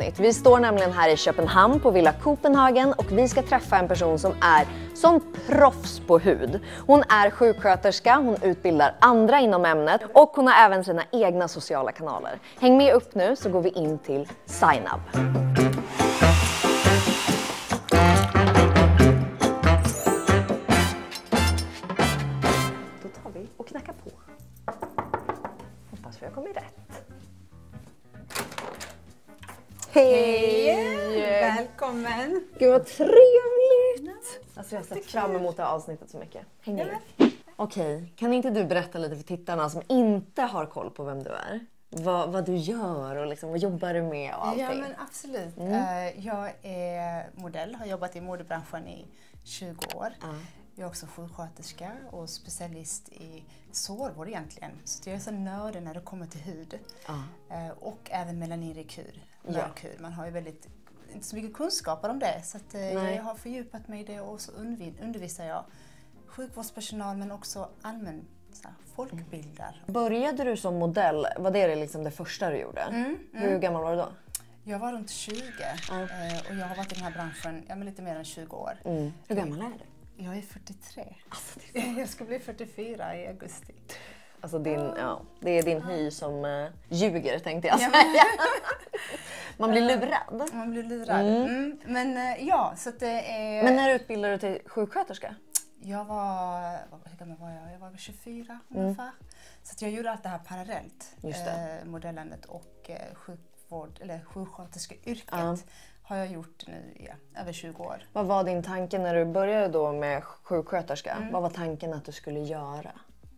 avsnitt. Vi står nämligen här i Köpenhamn på Villa Copenhagen och vi ska träffa en person som är som proffs på hud. Hon är sjuksköterska, hon utbildar andra inom ämnet och hon har även sina egna sociala kanaler. Häng med upp nu så går vi in till Zainab. Då tar vi och knackar på. Hoppas vi har kommit rätt. Hej! Välkommen! Gud vad trevligt! Alltså jag har sett fram emot det här avsnittet så mycket. Häng med. Okej, kan inte du berätta lite för tittarna som inte har koll på vem du är? Vad du gör och liksom, vad jobbar du med och allting? Ja men absolut. Jag är modell, har jobbat i modebranschen i 20 år. Jag är också sjuksköterska och specialist i sårvård egentligen. Så jag är så nördig när det kommer till hud. Och även melaninrik hud, mörk hud. Man har ju inte så mycket kunskaper om det. Så att, jag har fördjupat mig i det och så undervisar jag sjukvårdspersonal men också allmän folkbildar. Började du som modell? Var det liksom det första du gjorde? Hur gammal var du då? Jag var runt 20 och jag har varit i den här branschen lite mer än 20 år. Hur gammal är du? Jag är 43. Alltså, jag ska bli 44 i augusti. Alltså det är din hy som ljuger tänkte jag säga. Man blir lurad. Man blir lurad. Men så att det är... Men när utbildade du till sjuksköterska? Jag var, hur gammal var jag? Jag var 24 ungefär. Så att jag gjorde allt det här parallellt. Modellandet och sjuksköterskeyrket har jag gjort nu i över 20 år. Vad var din tanke när du började då med sjuksköterska? Vad var tanken att du skulle göra?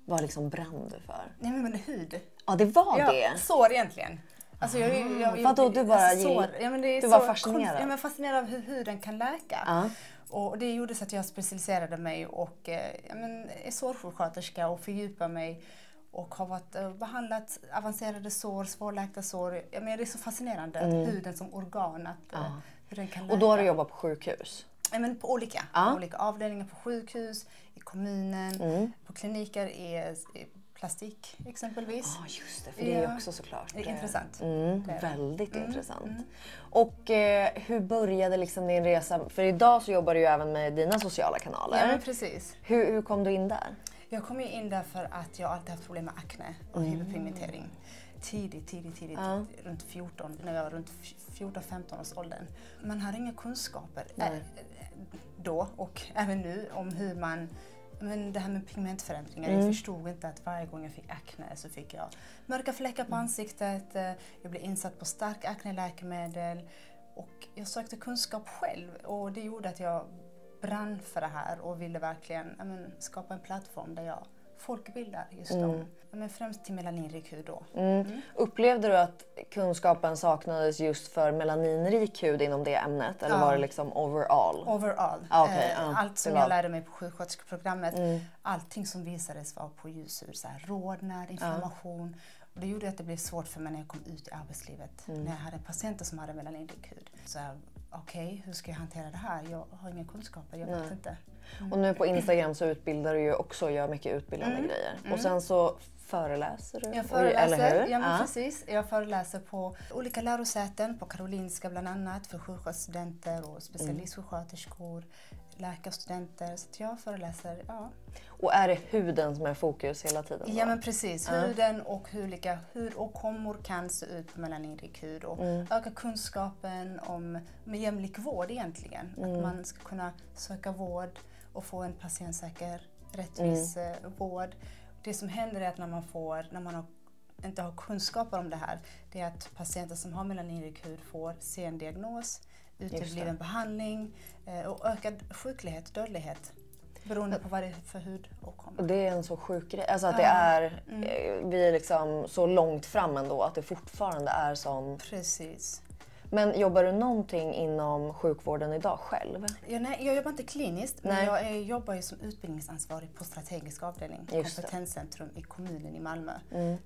Vad liksom brann du för? Nej men hud. Ja det var det? Sår egentligen. Alltså vadå du bara du var fascinerad? Jag är fascinerad av hur huden kan läka. Och det gjorde så att jag specialiserade mig och är sårsjuksköterska och fördjupar mig. Och har behandlat avancerade sår, svårläkta sår. Det är så fascinerande huden som organ. Hur den kan läka. Och då har du jobbat på sjukhus? Men på olika avdelningar på sjukhus, i kommunen, på kliniker i plastik exempelvis. Ja just det, för det är också såklart. Det är intressant. Väldigt intressant. Och hur började liksom din resa? För idag så jobbar du ju även med dina sociala kanaler. Ja men precis. Hur kom du in där? Jag kom ju in där för att jag alltid haft problem med akne och hyperpigmentering. Tidigt, runt 14, när jag var runt 14-15 års åldern. Man hade inga kunskaper då och även nu om hur det här med pigmentförändringar. Jag förstod inte att varje gång jag fick akne så fick jag mörka fläckar på ansiktet. Jag blev insatt på stark akneläkemedel och jag sökte kunskap själv och det gjorde att jag brann för det här och ville verkligen skapa en plattform där jag folkbildar just om, främst till melaninrik hud då. Upplevde du att kunskapen saknades just för melaninrik hud inom det ämnet? Eller var det liksom overall? Overall. Allt som jag lärde mig på sjuksköterskeprogrammet, allting som visades var på ljushud, så här, rodnad, inflammation. Och det gjorde att det blev svårt för mig när jag kom ut i arbetslivet. När jag hade patienter som hade melaninrik hud. Så okej, hur ska jag hantera det här? Jag har inga kunskaper, jag vet inte. Och nu på Instagram så utbildar du ju också, gör mycket utbildande grejer. Och sen så föreläser du? Jag föreläser, eller hur? ja men precis. Jag föreläser på olika lärosäten, på Karolinska bland annat, för sjuksköterskestudenter och specialistsjuksköterskor, läkarstudenter. Så att jag föreläser, Och är det huden som är fokus hela tiden? Ja men precis, huden och hur hud och kommor kan se ut på melaninrik hud och öka kunskapen om jämlik vård egentligen. Att man ska kunna söka vård och få en patientsäker, rättvis vård. Det som händer är att när man inte har kunskaper om det här, det är att patienter som har melaninrik hud får sen diagnos, utebliven behandling och ökad sjuklighet, dödlighet. Beroende på vad det är för hud och kommer. Och det är en så sjuk grej. Alltså att det är, vi är liksom så långt fram ändå att det fortfarande är sån... Precis. Men jobbar du någonting inom sjukvården idag själv? Jag jobbar inte kliniskt, men jag jobbar ju som utbildningsansvarig på strategisk avdelning, kompetenscentrum i kommunen i Malmö.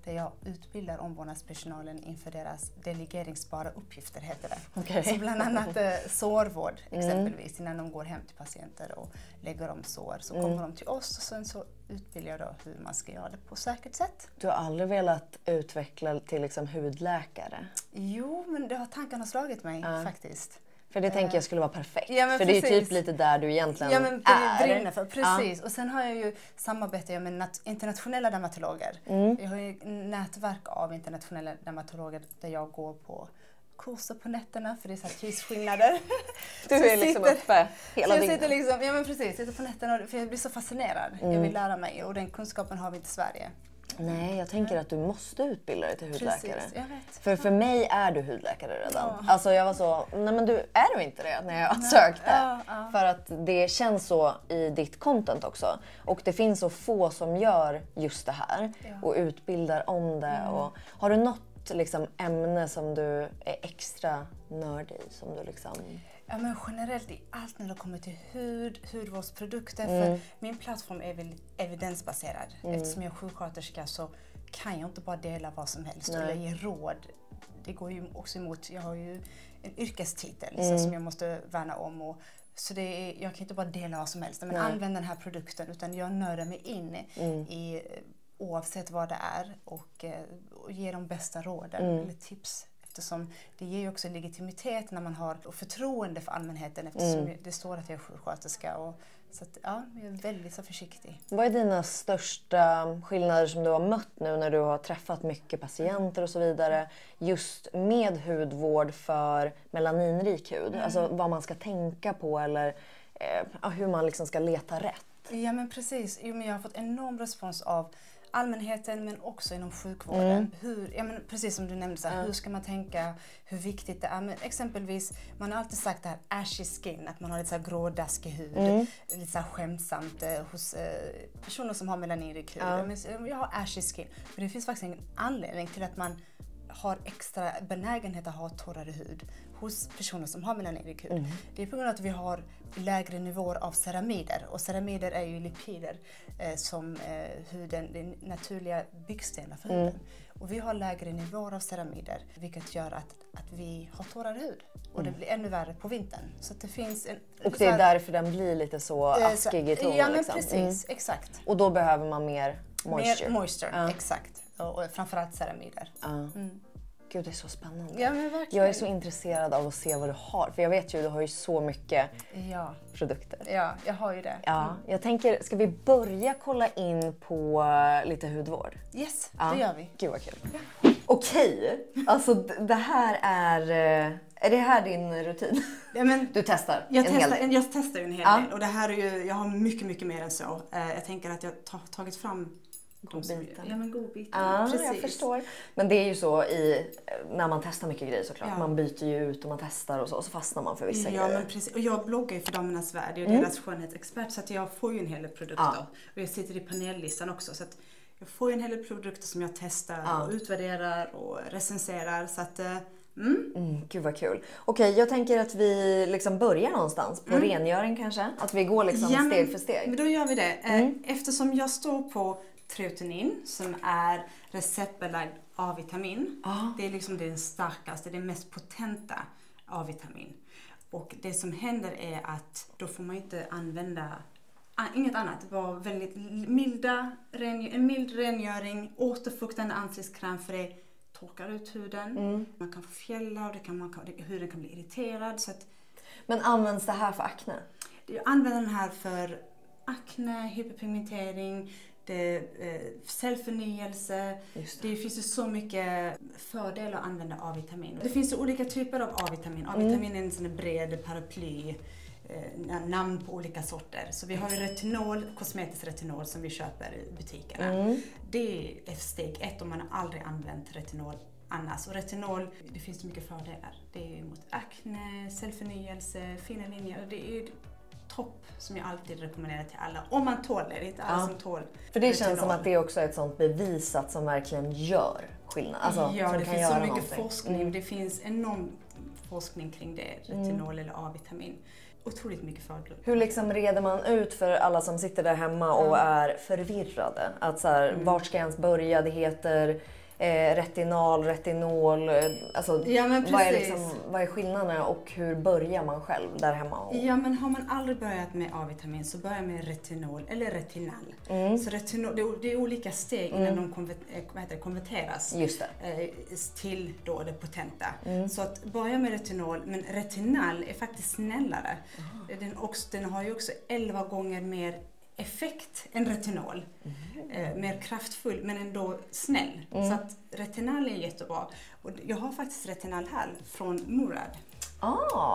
Där jag utbildar omvårdnadspersonalen inför deras delegeringsbara uppgifter, heter det. Okay. Så bland annat sårvård exempelvis, innan de går hem till patienter och lägger om sår. Så kommer de till oss och sen så utbildar jag då hur man ska göra det på säkert sätt. Du har aldrig velat utveckla till liksom hudläkare? Jo, men tanken har slagit slagit mig faktiskt. För det tänker jag skulle vara perfekt. Ja, för precis. det är typ lite där du egentligen är. Brinner för. Precis. Ja. Och sen har jag ju samarbetat med internationella dermatologer. Jag har ju ett nätverk av internationella dermatologer där jag går på kurser på nätterna för det är så här tidsskillnader. Du är liksom uppe hela dygnet. dygnet. Sitter liksom, ja men precis, sitter på nätterna för jag blir så fascinerad. Jag vill lära mig och den kunskapen har vi inte i Sverige. Nej, jag tänker att du måste utbilda dig till hudläkare. Precis, jag vet. För mig är du hudläkare redan. Ja. Alltså jag var så, nej men är du inte det när jag sökte? Ja. För att det känns så i ditt content också. Och det finns så få som gör just det här och utbildar om det. Och har du något liksom ämne som du är extra nörd i? Som du liksom... Ja, men generellt i allt när det kommer till hudvårdsprodukter. För min plattform är väldigt evidensbaserad. Eftersom jag är sjuksköterska så kan jag inte bara dela vad som helst. Och jag ger råd. Det går ju också emot, jag har ju en yrkestitel så som jag måste värna om. Och, så jag kan inte bara dela vad som helst. Men använda den här produkten utan jag nördar mig in i oavsett vad det är och ge de bästa råden eller tips. Eftersom det ger ju också legitimitet när man har förtroende för allmänheten eftersom det står att jag är sjuksköterska. Så att, ja, jag är väldigt så försiktig. Vad är dina största skillnader som du har mött nu när du har träffat mycket patienter och så vidare just med hudvård för melaninrik hud? Alltså vad man ska tänka på eller hur man liksom ska leta rätt? Ja men precis. Men jag har fått enorm respons av allmänheten men också inom sjukvården. Precis som du nämnde, så här, hur ska man tänka, hur viktigt det är. Men exempelvis, man har alltid sagt det här ashy skin, att man har lite så här grådaskig hud. Lite så här skämtsamt hos personer som har melaninrik hud. Men jag har ashy skin. Men det finns faktiskt en anledning till att man har extra benägenhet att ha torrare hud hos personer som har melaninrik hud. Det är på grund av att vi har lägre nivåer av ceramider. Och ceramider är ju lipider som huden, det är naturliga byggstenar för huden. Och vi har lägre nivåer av ceramider vilket gör att vi har torrare hud. Och det blir ännu värre på vintern. Så att det finns och det är därför den blir lite så askig i tonen. Ja men precis, exakt. Och då behöver man mer moisture. Mer moisture, exakt. Och framförallt ceramider. Gud, det är så spännande. Ja, men verkligen. Jag är så intresserad av att se vad du har. För jag vet ju, du har ju så mycket produkter. Ja, jag har ju det. Ja, jag tänker, ska vi börja kolla in på lite hudvård? Yes, det gör vi. Gud vad kul. Ja. Okej, alltså det här är det här din rutin? Ja, men du testar jag testar ju en hel del. Och det här är ju, jag har mycket mer än så. Jag tänker att jag har tagit fram godbiten. Ja, men godbiten. Ja, precis. Jag förstår. Men det är ju så när man testar mycket grejer såklart. Ja. Man byter ju ut och man testar och så fastnar man för vissa grejer. Men precis. Och jag bloggar ju för Damernas Värld och deras skönhetsexpert så att jag får ju en hel del produkter. Och jag sitter i panellistan också så att jag får ju en hel del produkter som jag testar och utvärderar och recenserar så att Gud vad kul. Okej, jag tänker att vi liksom börjar någonstans på rengöring kanske. Att vi går liksom steg för steg. Men då gör vi det. Eftersom jag står på Treutonin som är receptbelagd A-vitamin. Det är liksom den starkaste, den mest potenta A-vitamin. Och det som händer är att då får man inte använda inget annat. Det var väldigt en mild rengöring, återfuktande ansiktskräm för det torkar ut huden. Man kan få fjällar och huden kan bli irriterad. Så att, men används det här för akne? Jag använder den här för akne, hyperpigmentering, cellförnyelse. Det finns ju så mycket fördelar att använda A-vitamin. Det finns ju olika typer av A-vitamin. A-vitamin är en sån bred paraply, namn på olika sorter. Så vi har ju retinol, kosmetisk retinol som vi köper i butikerna. Det är steg 1 om man har aldrig använt retinol annars. Och retinol, det finns så mycket fördelar. Det är mot akne, cellförnyelse, fina linjer. Det är topp som jag alltid rekommenderar till alla. Om man tål det, inte alla som tål. För det känns som att det också är ett sånt bevisat som verkligen gör skillnad. Alltså, ja, som det kan finns så mycket någonting. forskning. Det finns enorm forskning kring det, retinol eller A-vitamin. Otroligt mycket fördelar. Hur liksom reder man ut för alla som sitter där hemma och är förvirrade? Att så här, vart ska jag ens börja? Det heter retinal, retinol, alltså precis. vad är skillnaderna och hur börjar man själv där hemma? Ja, men har man aldrig börjat med A-vitamin så börjar med retinol eller retinal. Så retinol, det är olika steg innan de konverteras till då det potenta. Så att börja med retinol, men retinal är faktiskt snällare. Den har ju också 11 gånger mer effekt än retinol. Mer kraftfull men ändå snäll. Så att retinal är jättebra. Och jag har faktiskt retinal här från Murad.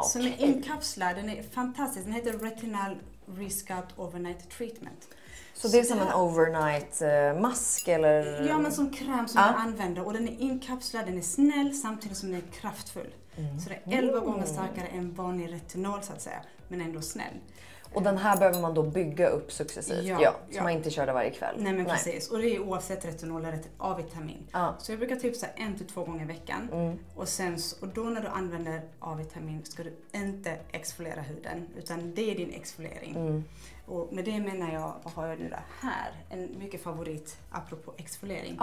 Som är inkapslad. Den är fantastisk. Den heter Retinal Rescout Overnight Treatment. Så det är som en overnight mask eller? Ja, men som kräm som man använder. Och den är inkapslad, den är snäll samtidigt som den är kraftfull. Så det är 11 gånger starkare än vanlig retinol så att säga. Men ändå snäll. Och den här behöver man då bygga upp successivt, så man inte kör det varje kväll. Nej, men precis. Och det är oavsett retinol eller A-vitamin. Så jag brukar tipsa 1 till 2 gånger i veckan. Och då när du använder A-vitamin ska du inte exfoliera huden, utan det är din exfoliering. Och med det menar jag, vad har jag nu här? En mycket favorit apropå exfoliering.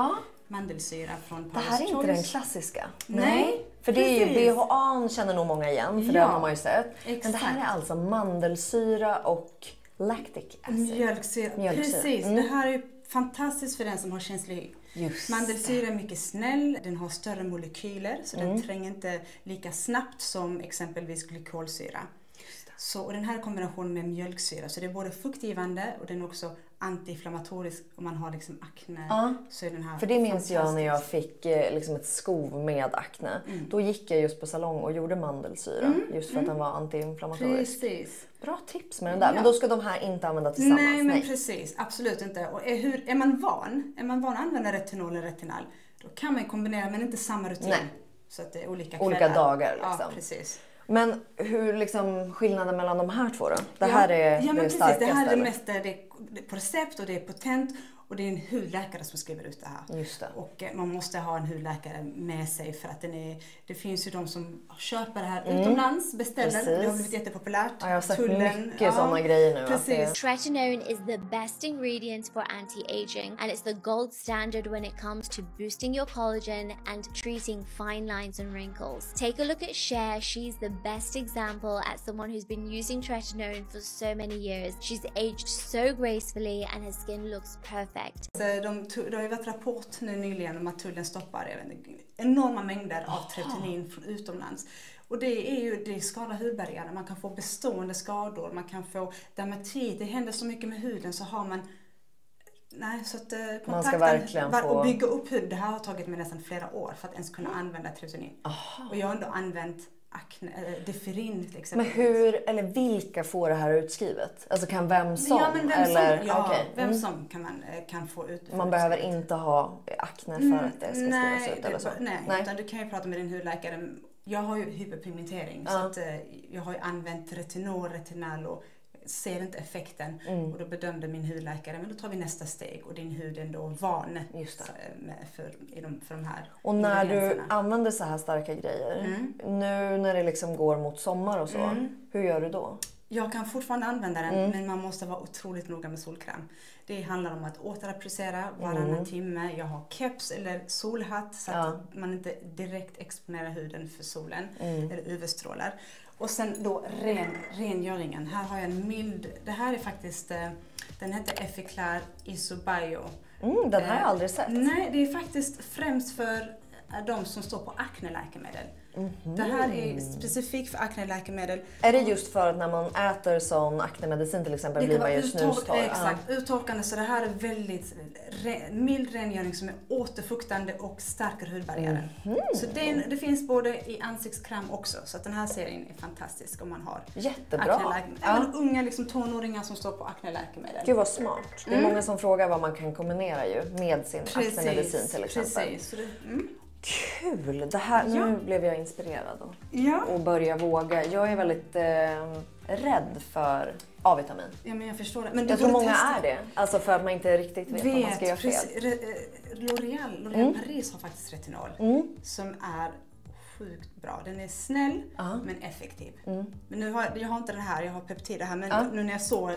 Mandelsyra från Paula's Choice. Det här är inte den klassiska. Nej. För det är ju BHA känner nog många igen, för det har man ju sett. Exakt. Men det här är alltså mandelsyra och lactic acid. Mjölksyra. Precis. Det här är ju fantastiskt för den som har känslig hy. Mandelsyra är mycket snäll, den har större molekyler så den tränger inte lika snabbt som exempelvis glykolsyra. Så, och den här kombinationen med mjölksyra, så det är både fuktgivande och den är också antiinflammatorisk om man har liksom akne. Så är den här för det minns jag när jag fick liksom ett skov med akne. Då gick jag just på salong och gjorde mandelsyra just för att den var antiinflammatorisk. Precis. Bra tips med den där. Men då ska de här inte användas tillsammans. Nej, men precis. Absolut inte. Och är man van att använda retinol eller retinal, då kan man kombinera men inte samma rutin. Nej. Så att det är olika dagar liksom. Ja, precis. Men hur liksom skillnaden mellan de här två då? Det här är det starkaste. Det här är det mesta, det är på recept och det är potent och det är en hudläkare som skriver ut det här. Just det. Och man måste ha en hudläkare med sig för att det finns ju de som köper det här utomlands, beställer. Det har blivit jättepopulärt. Ja, jag har sett mycket sådana grejer nu. Precis. Tretinoin is the best ingredient for anti-aging and it's the gold standard when it comes to boosting your collagen and treating fine lines and wrinkles. Take a look at Cher. She's the best example as someone who's been using tretinoin for so many years. She's aged so gracefully and her skin looks perfect. Det har ju varit rapport nu nyligen om att tullen stoppar enorma mängder av tretinoin från utomlands. Och det skadar hudbarriären. Man kan få bestående skador, man kan få dermatit. Det händer så mycket med huden så har man... Nej, så att man ska verkligen få... Och bygga upp hud, det här har tagit mig nästan flera år för att ens kunna använda tretinoin. Och jag har ändå använt Deferin till exempel. Men hur eller vilka får det här utskrivet? Alltså kan vem som? Vem som kan få ut. Man behöver inte ha akne för att det ska skrivas ut eller så? Nej, utan du kan ju prata med din hudläkare. Jag har ju hyperpigmentering så att jag har ju använt retinal och ser inte effekten och då bedömde min hudläkare, men då tar vi nästa steg och din hud är ändå van för de här. Och när du använder så här starka grejer, nu när det liksom går mot sommar och så, hur gör du då? Jag kan fortfarande använda den, men man måste vara otroligt noga med solkräm. Det handlar om att återapplicera varannan timme. Jag har keps eller solhatt så att man inte direkt exponerar huden för solen eller UV-strålar. Och sen då rengöringen. Här har jag en mild, det här är faktiskt, den heter Effeclar Isobio. Den har jag aldrig sett. Nej, det är faktiskt främst för de som står på akneläkemedel. Det här är specifikt för akneläkemedel. Är det just för att när man äter sån aknemedicin till exempel blir man ju snustorr? Exakt, uttorkande. Så det här är väldigt mild rengöring som är återfuktande och stärker hudbarriären. Så det finns både i ansiktskräm också. Så att den här serien är fantastisk om man har jättebra. Även unga liksom, tonåringar som står på akneläkemedel. Gud vad smart. Det är många som frågar vad man kan kombinera ju med sin aknemedicin till exempel. Precis. Kul! Det här, nu blev jag inspirerad och börja våga. Jag är väldigt rädd för A-vitamin. Ja, men jag förstår det. Men jag tror många är det. Alltså för att man inte riktigt vet vad man ska göra fel. L'Oréal Paris har faktiskt retinol som är sjukt bra. Den är snäll men effektiv. Men nu jag har inte den här, jag har peptider här. Men nu när jag såg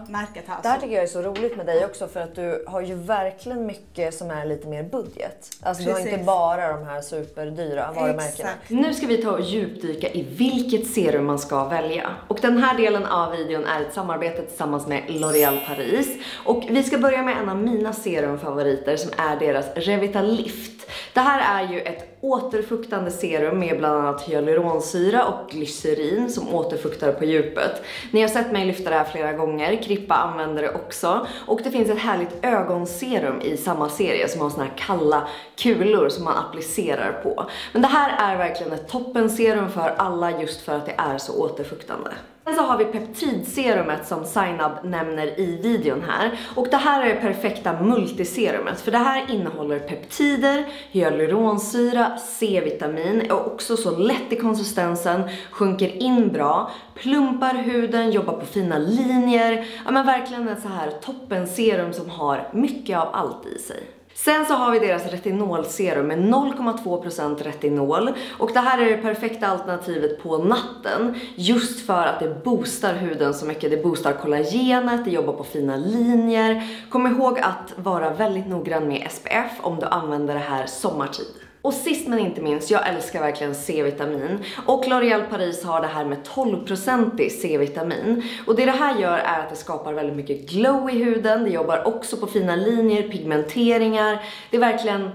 märket här. Det här tycker jag är så roligt med dig också, för att du har ju verkligen mycket som är lite mer budget. Alltså du har inte bara de här superdyra varumärkena. Nu ska vi ta och djupdyka i vilket serum man ska välja. Och den här delen av videon är ett samarbete tillsammans med L'Oréal Paris. Och vi ska börja med en av mina serumfavoriter som är deras Revitalift. Det här är ju ett återfuktande serum med bland annat hyaluronsyra och glycerin som återfuktar på djupet. Ni har sett mig lyfta det här flera gånger, Krippa använder det också. Och det finns ett härligt ögonserum i samma serie som har såna här kalla kulor som man applicerar på. Men det här är verkligen ett toppenserum för alla just för att det är så återfuktande. Sen så har vi peptidserumet som Zainab nämner i videon här. Och det här är det perfekta multiserumet. För det här innehåller peptider, hyaluronsyra, C-vitamin. Är också så lätt i konsistensen, sjunker in bra, plumpar huden, jobbar på fina linjer. Ja men verkligen ett så här toppenserum som har mycket av allt i sig. Sen så har vi deras retinolserum med 0,2% retinol. Och det här är det perfekta alternativet på natten. Just för att det boostar huden så mycket. Det boostar kollagenet, det jobbar på fina linjer. Kom ihåg att vara väldigt noggrann med SPF om du använder det här sommartid. Och sist men inte minst, jag älskar verkligen C-vitamin. Och L'Oréal Paris har det här med 12% C-vitamin. Och det här gör är att det skapar väldigt mycket glow i huden. Det jobbar också på fina linjer, pigmenteringar. Det är verkligen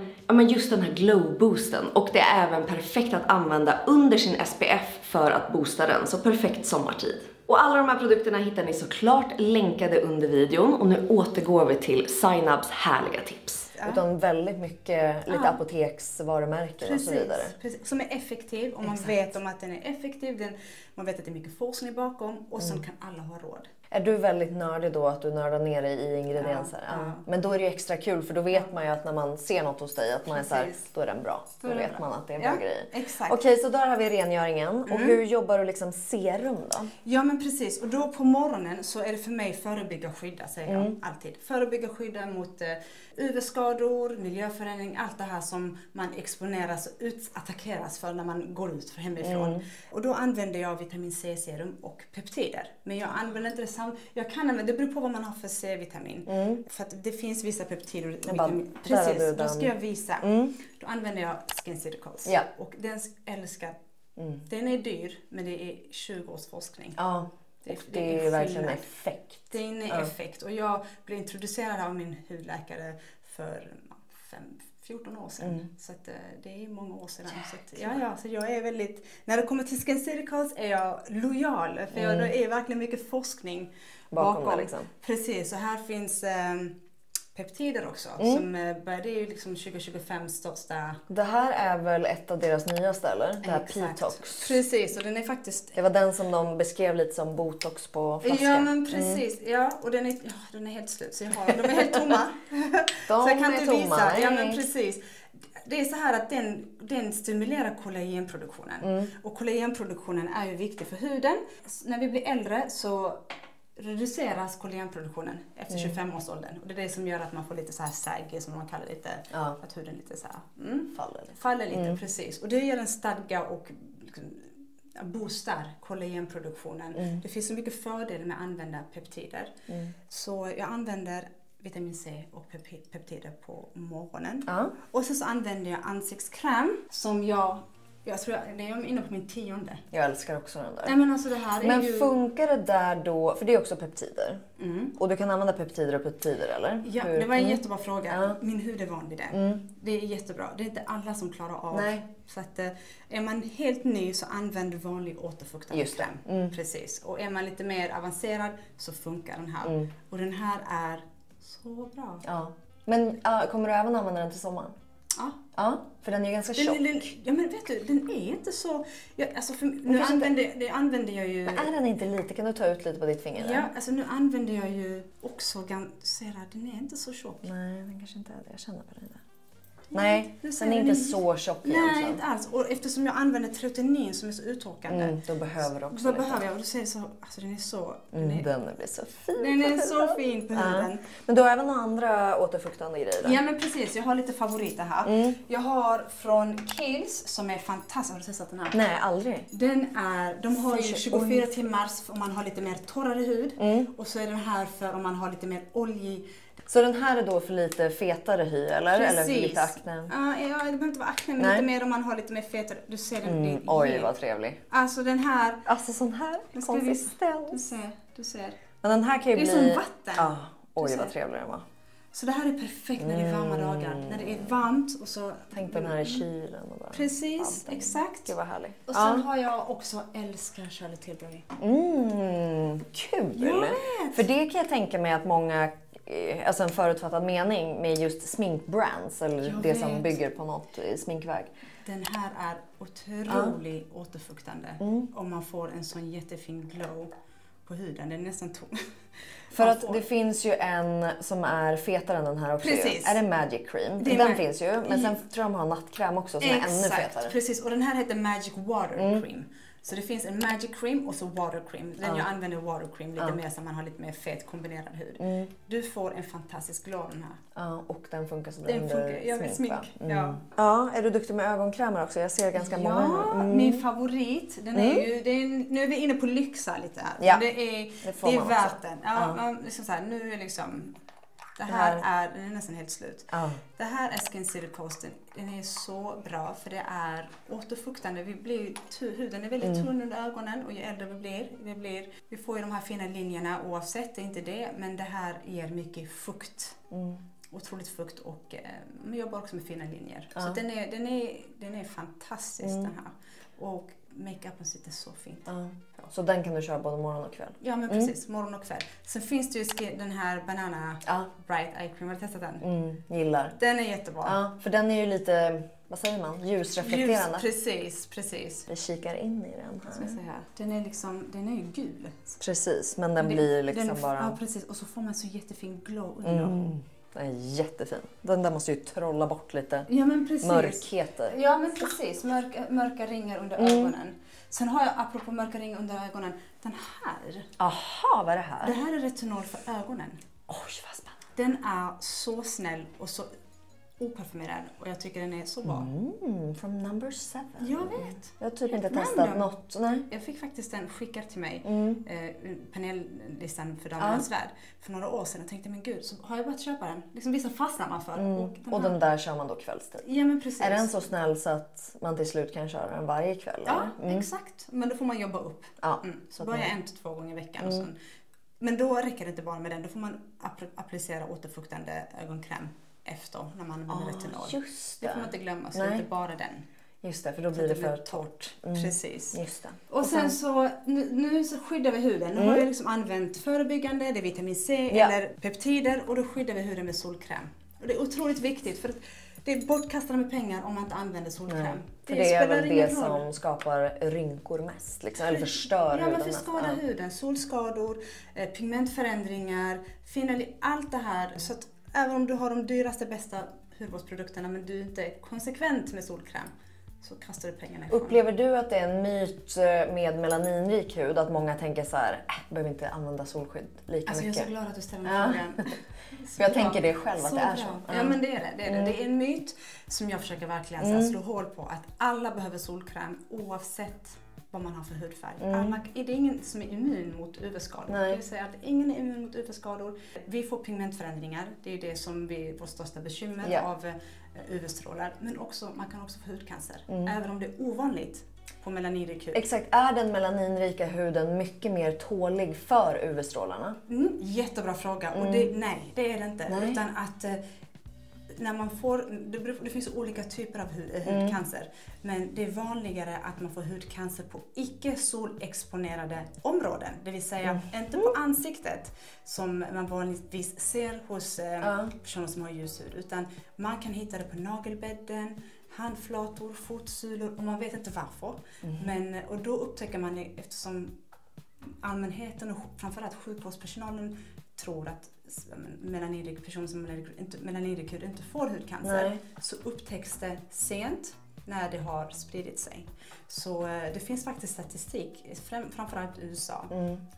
just den här glow-boosten. Och det är även perfekt att använda under sin SPF för att boosta den. Så perfekt sommartid. Och alla de här produkterna hittar ni såklart länkade under videon. Och nu återgår vi till Zainabs härliga tips. Utan väldigt mycket lite apoteksvarumärken och så vidare. Precis. Som är effektiv och man vet om att den är effektiv. Man vet att det är mycket forskning bakom och sen kan alla ha råd. Är du väldigt nördig då att du nördar ner dig i ingredienser? Ja. Men då är det ju extra kul för då vet man ju att när man ser något hos dig att man är så här, då är den bra. Då vet man att det är bra grejer. Exakt. Okej, så där har vi rengöringen. Och hur jobbar du liksom serum då? Ja men precis, och då på morgonen så är det för mig förebygga och skydda, säger jag alltid. Förebygga och skydda mot UV-skador, miljöförändring, allt det här som man exponeras och attackeras för när man går ut för hemifrån. Och då använder jag vitamin C-serum och peptider. Men jag använder inte det jag kan använda, det beror på vad man har för C-vitamin. För att det finns vissa peptider. Precis, då ska jag visa. Då använder jag SkinCeuticals. Ja. Och den älskar. Den är dyr, men det är 20 års forskning. Ja. Det är verkligen effekt. Det är effekt. Och jag blev introducerad av min hudläkare för 14 år sedan. Så att, det är många år sedan. Så att, så jag är väldigt, när det kommer till SkinCeuticals är jag lojal. För det är verkligen mycket forskning bakom. Det liksom. Precis, och här finns peptider också. Som började ju liksom 2025 största. Det här är väl ett av deras nyaste eller? Det här P-tox. Precis, och den är faktiskt. Det var den som de beskrev lite som botox på flaska. Ja men precis, och den är helt slut. Så de är helt tomma. Så jag kan inte visa. Ja men precis. Det är så här att den stimulerar kollagenproduktionen. Och kollagenproduktionen är ju viktig för huden. När vi blir äldre så reduceras kollagenproduktionen efter 25-årsåldern. Och det är det som gör att man får lite så här saggy, som man kallar lite, att huden lite så här faller lite, precis. Och det ger en stadga och liksom, boostar kollagenproduktionen. Det finns så mycket fördelar med att använda peptider. Så jag använder vitamin C och peptider på morgonen. Och sen så använder jag ansiktskräm som jag tror jag är inne på min 10:e. Jag älskar också den där. Nej, men alltså det här är ju... funkar det där då, för det är också peptider. Och du kan använda peptider och peptider eller? Ja, det var en jättebra fråga. Min hud är van vid det. Det är jättebra. Det är inte alla som klarar av. Nej. Så att är man helt ny så använder vanlig återfuktande kräm. Precis. Och är man lite mer avancerad så funkar den här. Och den här är så bra. Ja. Men kommer du även använda den till sommaren? Ja, för den är ju ganska tjock. Ja men vet du, den är inte så... nu använder jag ju... Men är den inte lite? Kan du ta ut lite på ditt finger? Ja, alltså nu använder jag ju också... den är inte så tjock. Nej, den kanske inte är det. Jag känner på den där. Nej, den är inte så tjock egentligen. Nej, inte alls. Och eftersom jag använder treutenin som är så uttorkande. Då behöver du också Då lite. behöver jag. Och då säger så, alltså den är så... Den blir så fin. Den är så fin på huden. Men du har även några andra återfuktande grejer där. Ja men precis, jag har lite favoriter här. Jag har från Kiehl's som är fantastisk. Har du testat den här? Nej, aldrig. De har ju 24 timmars om man har lite mer torrare hud. Och så är den här för om man har lite mer oljig. Så den här är då för lite fetare hy eller? Precis. Eller för lite akne? Ja, det behöver inte vara akne men lite mer om man har lite mer fetare. Du ser den. Oj, vad trevlig. Alltså den här. Alltså sån här konsistens. Du ser. Men den här kan ju Det är bli... som vatten. Ja, oj vad trevlig den var. Så det här är perfekt när det är varma dagar. När det är varmt och så... Tänk den här i kylen och bara... Precis, exakt. Gud vad härlig. Och sen har jag också älskar Charlotte Tilbury. Kul! Jag vet. För det kan jag tänka mig att många, alltså en förutfattad mening med just sminkbrands eller det som bygger på något sminkväg. Den här är otroligt återfuktande. Om man får en sån jättefin glow på huden. Den är nästan tom. För att det finns ju en som är fetare än den här också. Precis. Är det Magic Cream? Den finns ju. Men sen tror jag de har nattkräm också som är ännu fetare. Precis. Och den här heter Magic Water Cream. Så det finns en Magic Cream och så Water Cream. Den jag använder Water Cream lite mer så man har lite mer fet kombinerad hud. Du får en fantastisk glow den här. Ja, och den funkar så Den funkar. Jag vill smink. Ja, är du duktig med ögonkrämer också? Jag ser ganska många. Ja, min favorit. Den är ju, nu är vi inne på lyxa lite här. Ja, det är värt den. Ja, liksom så här, nu är liksom... Den är nästan helt slut. Det här är Skin City Post. Den är så bra för det är återfuktande. Huden är väldigt tunn under ögonen och ju äldre vi blir, vi får ju de här fina linjerna oavsett, det är inte det. Men det här ger mycket fukt. Otroligt fukt och man jobbar också med fina linjer. Så den är fantastisk den här. Och makeupen sitter så fint. Så den kan du köra både morgon och kväll? Ja men precis, morgon och kväll. Sen finns det ju den här Banana Bright Eye Cream. Har du testat den? Gillar. Den är jättebra. Ja, för den är ju lite, vad säger man, ljusreflekterande. Precis. Vi kikar in i den här. Ska jag säga. Den är ju gul. Precis, men den blir liksom bara... Ja precis, och så får man så jättefin glow under. Den är jättefin. Den där måste ju trolla bort lite mörkheter. Ja men precis, mörka ringar under ögonen. Sen har jag, apropå mörka ringar under ögonen, den här. Aha, vad är det här? Det här är retinol för ögonen. Oj, vad spännande. Den är så snäll och så oparfumerad och jag tycker den är så bra. From number 7. Jag vet. Jag har typ inte testat något. Nej. Jag fick faktiskt den skickad till mig, panellistan för Damernas Värld, för några år sedan. Jag tänkte, men gud, så har jag börjat köpa den. Liksom vissa fastnar man för. Och den där kör man då kvällstid. Ja, men precis. Är den så snäll så att man till slut kan köra den varje kväll? Ja, exakt. Men då får man jobba upp. Så börja 1-2 gånger i veckan. Och sen. Men då räcker det inte bara med den. Då får man applicera återfuktande ögonkräm efter när man använder retinol. Just det. Det får man inte glömma, så det är inte bara den. Just det, för då blir det för torrt. Precis. Just det. Och sen så, nu så skyddar vi huden. Nu har jag liksom använt förebyggande, det är vitamin C eller peptider, och då skyddar vi huden med solkräm. Och det är otroligt viktigt för att det är bortkastade med pengar om man inte använder solkräm. För det är väl det som skapar rynkor mest, liksom, eller förstör huden. Ja, men förskadar huden. Solskador, pigmentförändringar, allt det här. Så att även om du har de dyraste, bästa hudvårdsprodukterna men du inte är konsekvent med solkräm, så kastar du pengarna ifrån. Upplever du att det är en myt med melaninrik hud att många tänker så här, behöver inte använda solskydd lika mycket? Jag är så glad att du ställer frågan. För jag tänker det själv att det är så. Ja, men det är det. Det är en myt som jag försöker verkligen slå hål på, att alla behöver solkräm oavsett vad man har för hudfärg. Det är ingen som är immun mot UV-skador. Det vill säga att ingen är immun mot UV-skador. Vi får pigmentförändringar. Det är det som är vårt största bekymmer av UV-strålar. Men man kan också få hudcancer. Även om det är ovanligt på melaninrik hud. Exakt. Är den melaninrika huden mycket mer tålig för UV-strålarna? Jättebra fråga. Och nej, det är det inte. Nej. Utan att när man får, det finns olika typer av hudcancer, men det är vanligare att man får hudcancer på icke solexponerade områden, det vill säga inte på ansiktet som man vanligtvis ser hos personer som har ljus hud, utan man kan hitta det på nagelbädden, handflator, fotsulor, och man vet inte varför. Och då upptäcker man, eftersom allmänheten och framförallt sjukvårdspersonalen tror att personer som melaninrik hud inte får hudcancer, så upptäcks det sent när det har spridit sig. Så det finns faktiskt statistik, framförallt i USA,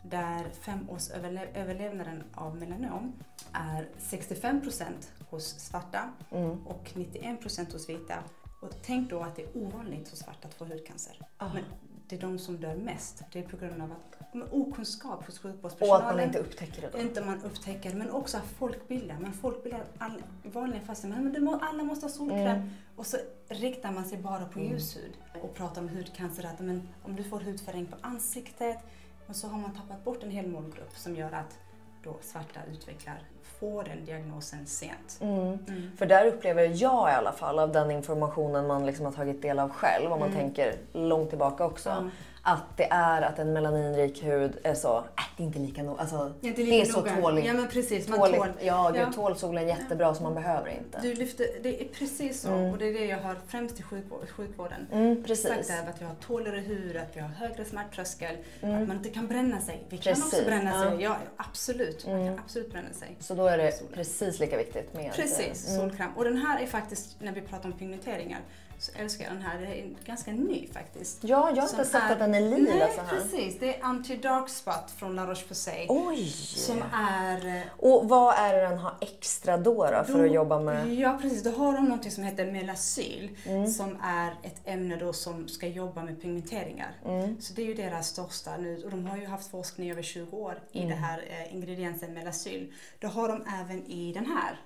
där 5 års överlevnaden av melanom är 65% hos svarta och 91% hos vita. Och tänk då att det är ovanligt hos svarta att få hudcancer. Men det är de som dör mest. Det är på grund av att okunskap hos sjukvårdspersonalen. Och att man inte upptäcker det då. Inte man upptäcker, men också folkbildar. Men folkbildar vanliga fasta. Men alla måste ha solkräm. Och så riktar man sig bara på ljushud. Och pratar om hudcancer. Att, men, om du får hudfärgning på ansiktet. Och så har man tappat bort en hel målgrupp som gör att då svarta får den diagnosen sent. För där upplever jag i alla fall av den informationen man liksom har tagit del av själv, om man tänker långt tillbaka också, att det är att en melaninrik hud är så, det är inte lika nog, alltså det är så tåligt. Ja, men precis, man tål. Tål solen jättebra så man behöver inte. Du lyfter, det är precis så, och det är det jag har främst i sjukvården. Precis. Sagt är att vi har tåligare hud, att vi har högre smärttröskel, att man inte kan bränna sig. Vi kan också bränna sig, ja absolut, man kan absolut bränna sig. Så då är det precis lika viktigt med solkräm. Och den här är faktiskt, när vi pratar om pigmenteringar, så älskar jag den här. Det är ganska ny faktiskt. Ja, jag har inte sett att den är lila så här. Precis. Det är Anti-Dark Spot från La Roche-Posay. Oj! Som är... Och vad är det den har extra då för att jobba med? Ja, precis. Då har de något som heter Melasyl. Som är ett ämne då som ska jobba med pigmenteringar. Så det är ju deras största nu. Och de har ju haft forskning över 20 år i det här ingrediensen Melasyl. Då har de även i den här.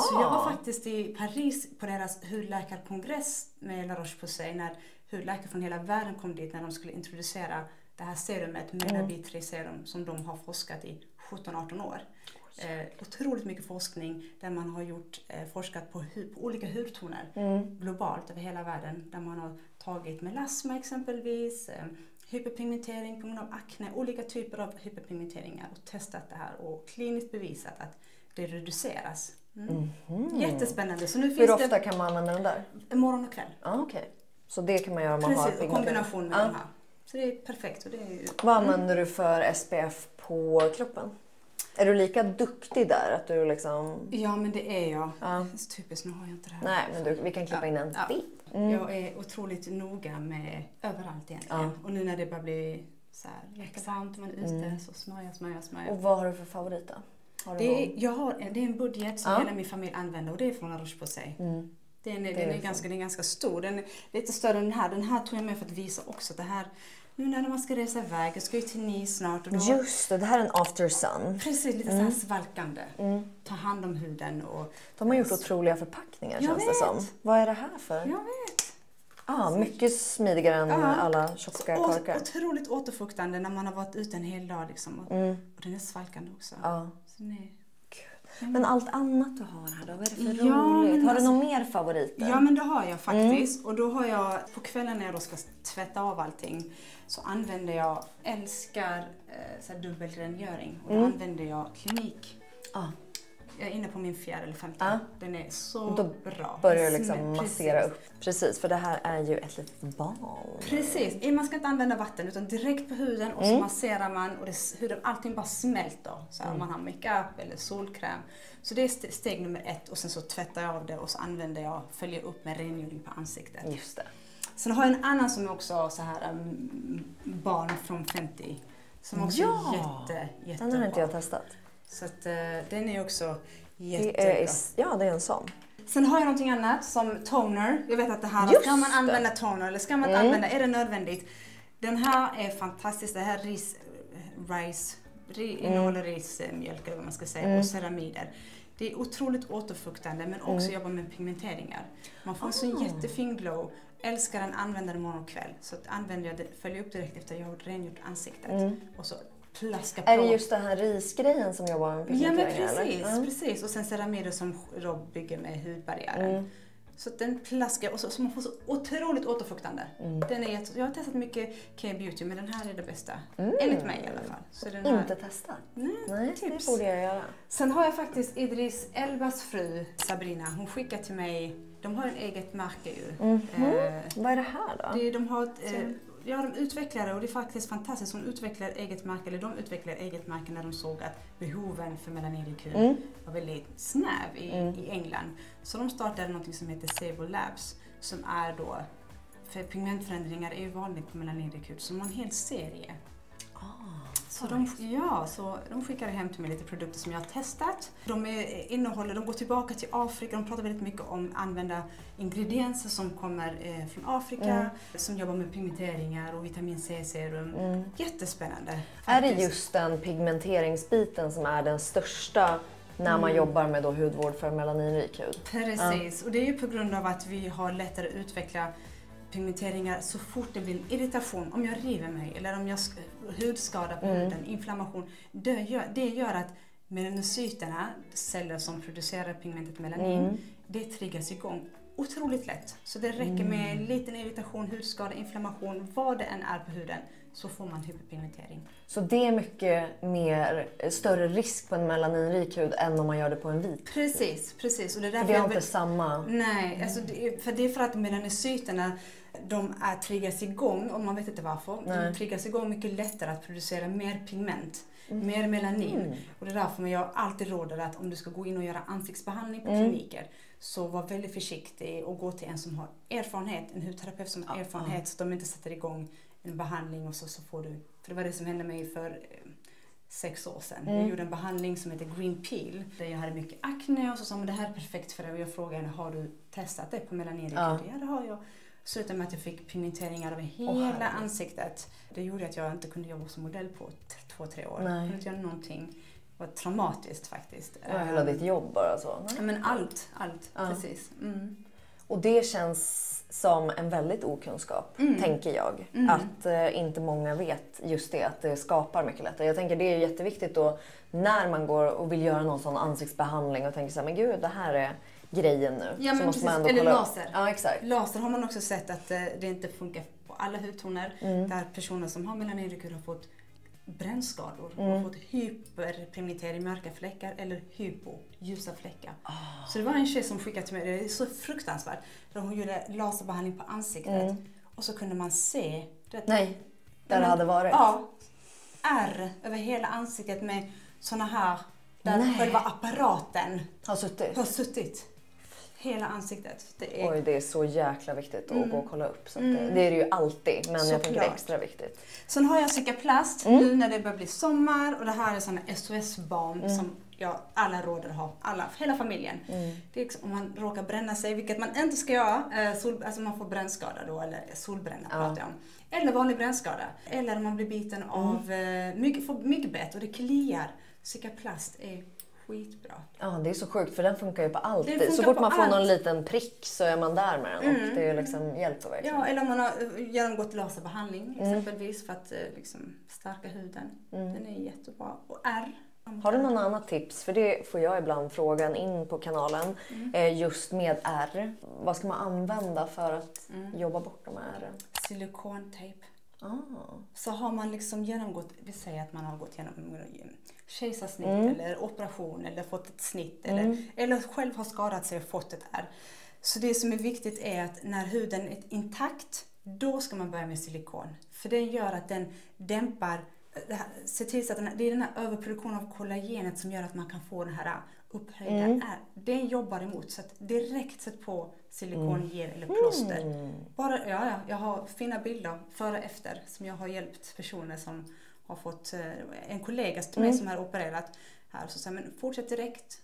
Så jag var faktiskt i Paris på deras hudläkarkongress med La Roche-Posay när hudläkare från hela världen kom dit när de skulle introducera det här serumet, Melabit serum, som de har forskat i 17-18 år. Otroligt mycket forskning där man har forskat på olika hudtoner globalt över hela världen, där man har tagit melasma exempelvis, hyperpigmentering på grund av akne, olika typer av hyperpigmenteringar och testat det här och kliniskt bevisat att det reduceras. Jättespännande. Så nu Hur ofta kan man använda den där? Morgon och kväll. Okej. Så det kan man göra om man har pigmentering. Kombination med den här. Så det är perfekt. Och det är ju... Vad använder du för SPF på kroppen? Är du lika duktig där? Att du liksom... Ja, men det är jag. Det är så typiskt, nu har jag inte det här. Nej, men vi kan klippa in en bit. Jag är otroligt noga med överallt egentligen. Och nu när det bara blir så här jättevarmt man är ute, så smörja. Och vad har du för favorit då? Det är en budget som hela min familj använder, och det är från La Roche-Posay. Den är ganska stor. Den är lite större än den här. Den här tog jag med för att visa också det här. Nu när man ska resa iväg, jag ska ju till Nice snart. Och då, just det här är en after sun. Precis, lite så här svalkande. Ta hand om huden. Och, de har gjort otroliga förpackningar känns det som. Vad är det här för? Jag vet. Mycket smidigare än alla tjocka korkar. Otroligt återfuktande när man har varit ute en hel dag. Liksom. Och den är svalkande också. Så men allt annat du har här då, vad är det för roligt? Har du någon mer favoriter? Ja, men det har jag faktiskt. Och då har jag, på kvällen när jag då ska tvätta av allting, så använder jag, älskar dubbelrengöring. Och då använder jag Klinik. Jag är inne på min 4:e eller 5:e. Den är så bra. Börjar du liksom massera upp. Precis, för det här är ju ett litet bal. Precis, man ska inte använda vatten utan direkt på huden och så masserar man och huden, allting bara smälter. Så om man har makeup eller solkräm. Så det är steg nummer 1, och sen så tvättar jag av det och så följer upp med rengöring på ansiktet. Just det. Sen har jag en annan som är också så här barn från 50 som också är jättebra. Den har inte jag testat. Så att den är också jättebra. Det är en sån. Sen har jag någonting annat som toner. Jag vet att det här, ska man använda toner eller ska man inte använda, är det nödvändigt? Den här är fantastisk. Det här innehåller rismjölk eller vad man ska säga och ceramider. Det är otroligt återfuktande men också jobbar med pigmenteringar. Man får en sån jättefin glow. Älskar den, använder den morgon och kväll. Så använder jag det, följer upp direkt efter jag har rengjort ansiktet. Och så plaska på. Är det just den här risgrejen som jobbar med pigmenteringar? Ja, men precis. Och sen ceramider som bygger med hudbarriären. Så den plaskar och så man får så otroligt återfuktande. Jag har testat mycket K-beauty, men den här är det bästa. Enligt mig i alla fall. Så den här... Inte testat? Nej, det borde jag göra. Sen har jag faktiskt Idris Elbas fru Sabrina. Hon skickar till mig, de har ett eget märke ju. Vad är det här då? De har de utvecklar det och det är faktiskt fantastiskt. De utvecklar eget märke när de såg att behoven för melaninrik hud var väldigt snäv i England. Så de startade något som heter Sable Labs som är då, för pigmentförändringar är ju vanligt på melaninrik hud, så de har en hel serie. Så de skickade hem till mig lite produkter som jag har testat. De går tillbaka till Afrika, de pratar väldigt mycket om att använda ingredienser som kommer från Afrika, som jobbar med pigmenteringar och vitamin C-serum. Jättespännande. Faktiskt. Är det just den pigmenteringsbiten som är den största när man jobbar med då hudvård för melaninrik hud? Precis, och det är ju på grund av att vi har lättare att utveckla pigmenteringar så fort det blir irritation, om jag river mig eller om jag hudskada på huden, inflammation. Det gör att melanocyterna, celler som producerar pigmentet melanin, det triggas igång otroligt lätt. Så det räcker med en liten irritation, hudskada, inflammation, vad det än är på huden, så får man hyperpigmentering. Så det är mycket större risk på en melaninrik hud än om man gör det på en vit? Precis. Och det är därför för det är inte samma? Nej, alltså det är för att melanocyterna, de triggas igång, och man vet inte varför. De triggas igång mycket lättare att producera mer pigment, mer melanin. Och det är därför jag alltid råder att om du ska gå in och göra ansiktsbehandling på kliniker, så var väldigt försiktig och gå till en som har erfarenhet, en hudterapeut som har erfarenhet, så de inte sätter igång en behandling och så får du, för det var det som hände mig för 6 år sedan. Jag gjorde en behandling som heter Green Peel, där jag hade mycket akne och så sa man det här är perfekt för dig, och jag frågade henne, har du testat det på melaninrik hud? Ja, det har jag. Slutade med att jag fick pigmenteringar över hela ansiktet. Det gjorde att jag inte kunde jobba som modell på 2-3 år. Jag kunde inte göra någonting. Det var traumatiskt faktiskt. Det var hela ditt jobb bara så? Ja, men allt. Precis. Och det känns som en väldigt okunskap, tänker jag. Att inte många vet just det, att det skapar mycket lättare. Jag tänker det är jätteviktigt då när man går och vill göra någon sån ansiktsbehandling och tänker så här, men gud, det här är grejen nu. Ja, så måste man ändå eller kolla laser. Ja, exakt. Laser har man också sett att det inte funkar på alla hudtoner. Där personer som har melaninrik hud har fått brännskador och har fått hyperpigmentering, mörka fläckar, eller ljusa fläckar. Så det var en tjej som skickade till mig, det är så fruktansvärt. Där hon gjorde laserbehandling på ansiktet och så kunde man se där det hade varit. Ja, ärr över hela ansiktet med såna här, där själva apparaten har suttit. Hela ansiktet. Det är så jäkla viktigt att gå och kolla upp. Så det är det ju alltid, men jag tänker det är extra viktigt. Sen har jag Cicaplast nu när det börjar bli sommar, och det här är såna SOS-barn som alla råder att ha, hela familjen. Det är om man råkar bränna sig, vilket man inte ska göra, alltså man får brännskada då, eller solbränna pratar jag om. Eller vanlig brännskada. Eller om man blir biten av mycket bett och det kliar. Cicaplast är skitbra. Ja, det är så sjukt för den funkar ju på allt. Så fort man får någon liten prick så är man där med den och det är liksom hjälper verkligen. Ja, eller om man har genomgått laserbehandling exempelvis för att liksom stärka huden. Den är jättebra. Och har du någon annan tips? För det får jag ibland frågan in på kanalen. Just med ärr. Vad ska man använda för att jobba bort de här ärren? Silikontejp. Så har man liksom genomgått, vi säger att man har gått igenom kejsarsnitt eller operation eller fått ett snitt eller själv har skadat sig och fått ett ärr. Så det som är viktigt är att när huden är intakt, då ska man börja med silikon. För det gör att den dämpar, se till så att det är den här överproduktionen av kollagenet som gör att man kan få den här upphöjda ärr. Den jobbar emot, så att direkt sätt på silikongel eller plåster. Jag har fina bilder före och efter som jag har hjälpt personer som har fått en kollega till mig som har opererat här, så säger men fortsätt direkt.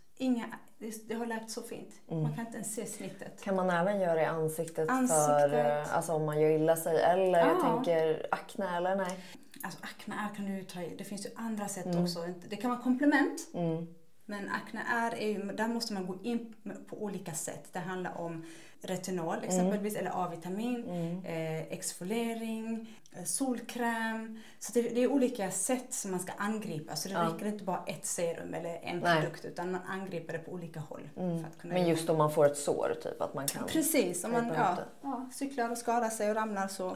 Det har läkt så fint. Man kan inte ens se snittet. Kan man även göra i ansiktet? För alltså om man gör illa sig eller jag tänker akne eller nej? Alltså akne kan du ta i. Det finns ju andra sätt också. Det kan vara komplement. Men akne är ju, där måste man gå in på olika sätt. Det handlar om retinol exempelvis, eller A-vitamin, exfoliering, solkräm. Så det är olika sätt som man ska angripa. Så det räcker inte bara ett serum eller en produkt, utan man angriper det på olika håll. För att kunna men just om man får ett sår, typ att man kan... Precis, om man cyklar och skadar sig och ramlar så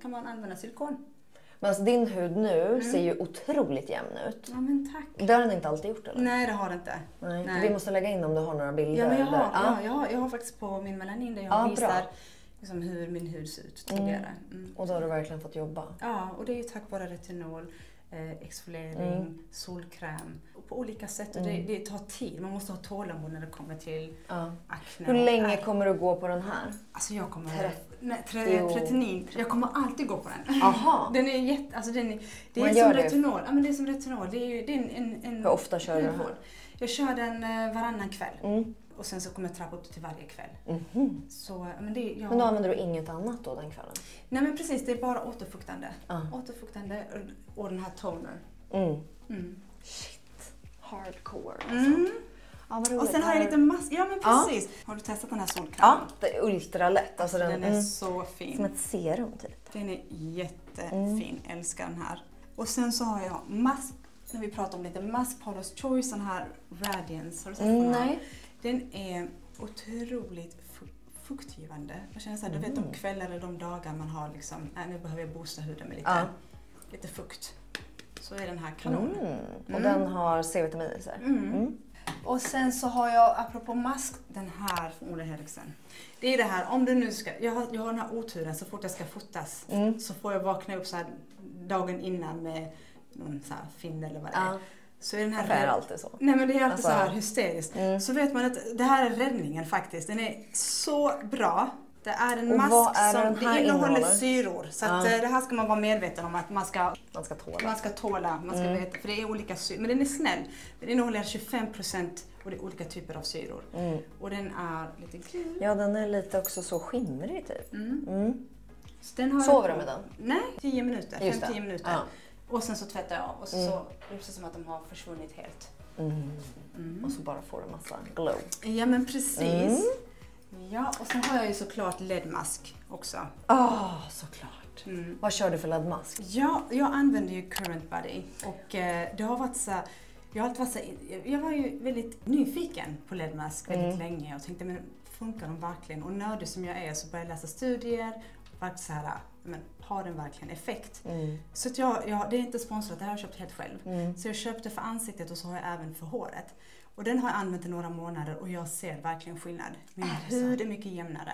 kan man använda silikon. Men alltså din hud nu ser ju otroligt jämn ut. Ja, men tack. Det har den inte alltid gjort, eller? Nej, det har det inte. Nej. Vi måste lägga in om du har några bilder. Ja, men jag har faktiskt på min melanin där jag visar liksom hur min hud ser ut tidigare. Och då har du verkligen fått jobba? Ja, och det är ju tack vare retinol, exfoliering, solkräm på olika sätt. Och det tar tid. Man måste ha tålamod när det kommer till akne. Hur länge kommer du gå på den här? Alltså jag kommer... 39. Jag kommer alltid gå på den. Aha. Den är jätte... Alltså det är som retinol. Ja, men det är som retinol. Det är en hur ofta kör du den här? Jag kör den varannan kväll. Och sen så kommer jag trappa upp till varje kväll. Så, men då använder du inget annat då den kvällen? Nej men precis, det är bara återfuktande. Återfuktande och den här toner. Shit, hardcore alltså. Och sen har jag lite mask. Ja men precis. Har du testat den här solkrämen? Ja, det är ultralätt. Alltså den är så fin. Som ett serum typ. Den är jättefin, älskar den här. Och sen så har jag mask, när vi pratar om lite mask, Paula's Choice, den här Radiance. Har du sett på den här? Nej. Den är otroligt fuktgivande. Jag känner såhär, du vet de kvällar eller de dagar man har liksom, nu behöver jag boosta huden med lite fukt. Så är den här kanon. Och den har C-vitamin i sig. Och sen så har jag, apropå mask, den här från Ole Henriksen. Det är det här, om du nu ska, jag har den här oturen så fort jag ska fotas så får jag vakna upp så här dagen innan med någon så här film eller vad det är. Så är den här det är alltid så. Nej men det är alltid så här hysteriskt. Så vet man att det här är räddningen faktiskt. Den är så bra. Det är en mask som det innehåller syror. Så att det här ska man vara medveten om att man ska tåla. Man ska veta, för det är olika syror. Men den är snäll. Den innehåller 25% och det är olika typer av syror. Och den är lite gul. Ja, den är lite också så skimrig typ. Sover du med den? Nej, 10 minuter. 5-10 minuter. Ja. Och sen så tvättar jag av och så det är som att de har försvunnit helt. Och så bara får du massa glow. Ja men precis. Ja, och sen har jag ju såklart LED-mask också. Såklart. Vad kör du för LED-mask? Ja, jag använder ju Current Body och det har varit så... Jag var ju väldigt nyfiken på LED-mask väldigt länge och tänkte, men funkar de verkligen? Och nördig som jag är så började jag läsa studier och varit så här, men har den verkligen effekt? Så att det är inte sponsrat, det här har jag köpt helt själv. Så jag köpte för ansiktet och så har jag även för håret. Och den har jag använt i några månader och jag ser verkligen skillnad. Min hud är mycket jämnare.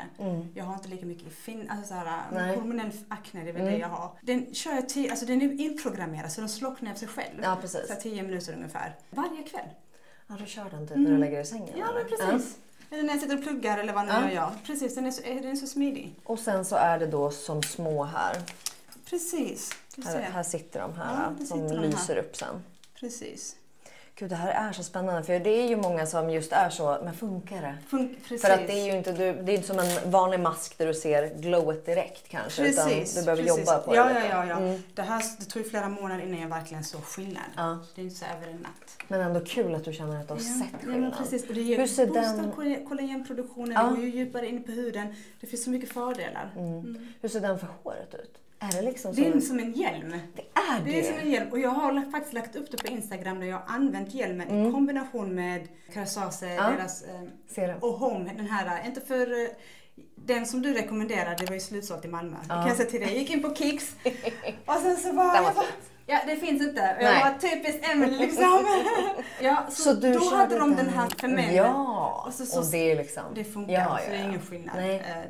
Jag har inte lika mycket hormonell akne, det är väl det jag har. Den kör jag alltså den är inprogrammerad så den slocknar av sig själv. Ja, precis. Så 10 minuter ungefär. Varje kväll. Ja, du kör den typ när du lägger dig i sängen? Ja, men precis. Eller när jag sitter och pluggar eller vad nu jag. Precis, den är så smidig. Och sen så är det då som små här. Precis. Här sitter de här som lyser upp sen. Precis. Gud, det här är så spännande för det är ju många som just är så, men funkar det? Precis. För att det är ju inte, det är inte som en vanlig mask där du ser glowet direkt kanske. Precis. Utan du behöver jobba på det. Ja. Det tog ju flera månader innan jag verkligen såg skillnad. Det är inte så över en natt. Men ändå kul att du känner att du har sett skillnad. Ja, precis. Och det ger boostar kollagenproduktionen, det går ju djupare in på huden. Det finns så mycket fördelar. Hur ser den för håret ut? Är det liksom det är som en hjälm. Det är det. Det är som en hjälm. Och jag har faktiskt lagt upp det på Instagram där jag har använt hjälmen i kombination med Kérasase, deras och Home. Den här, inte för den som du rekommenderade, det var ju slutsålt i Malmö. Det kan jag säga till dig. Jag gick in på Kicks och sen så bara... Ja, det finns inte. Jag var typiskt Emily liksom. Så då hade de den här för män. Ja, och det är liksom... Det funkar, så det är ingen skillnad.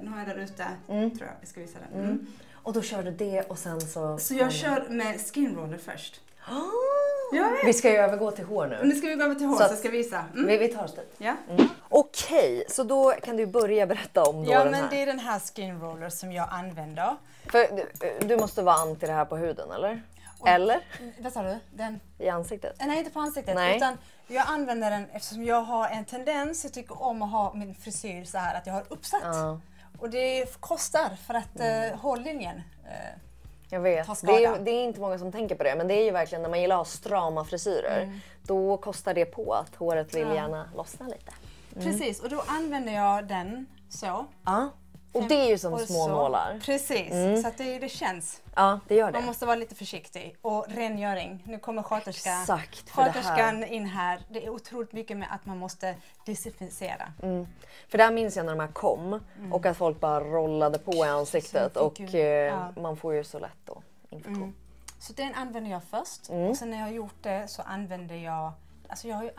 Nu har jag där ute, tror jag ska visa den. Och då kör du det och sen så... Så jag kör med skin roller först. Vi ska ju övergå till hår nu. Nu ska vi gå över till hår så jag ska visa. Vi tar oss dit. Ja. Okej, så då kan du börja berätta om då den här. Men det är den här skin roller som jag använder. För du måste vara anti det här på huden, eller? Eller? Vad sa du? Den? I ansiktet? Nej, inte på ansiktet. Nej. Utan jag använder den eftersom jag har en tendens, jag tycker om att ha min frisyr så här att jag har uppsatt. Och det kostar för att hårlinjen jag vet. Det är inte många som tänker på det, men det är ju verkligen när man gillar att ha strama frisyrer, då kostar det på att håret vill gärna lossna lite. Precis, och då använder jag den så. Och det är ju som små nålar. Precis, så att det känns. Ja, det gör det. Man måste vara lite försiktig. Och rengöring. Nu kommer sköterskan in här. Det är otroligt mycket med att man måste desinficera. För där minns jag när de här kom och att folk bara rollade på i ansiktet och man får ju så lätt då infektion. Så den använder jag först. Och sen när jag har gjort det så använder jag Alltså jag har ju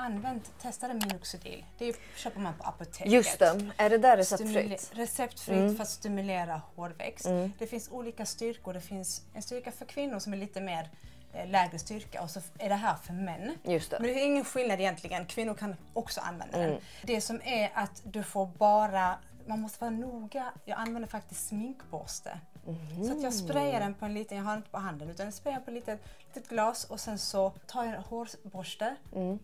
testade Minoxidil. Det köper man på apoteket. Just det, är det där receptfritt? Receptfritt för att stimulera hårväxt. Det finns olika styrkor. Det finns en styrka för kvinnor som är lite mer lägre styrka och så är det här för män. Just det. Men det är ingen skillnad egentligen. Kvinnor kan också använda den. Det som är att du får bara, man måste vara noga. Jag använder faktiskt sminkborste. Så att jag sprayar den på en liten, jag har inte på handen utan jag sprayar på ett litet glas och sen så tar jag hårborste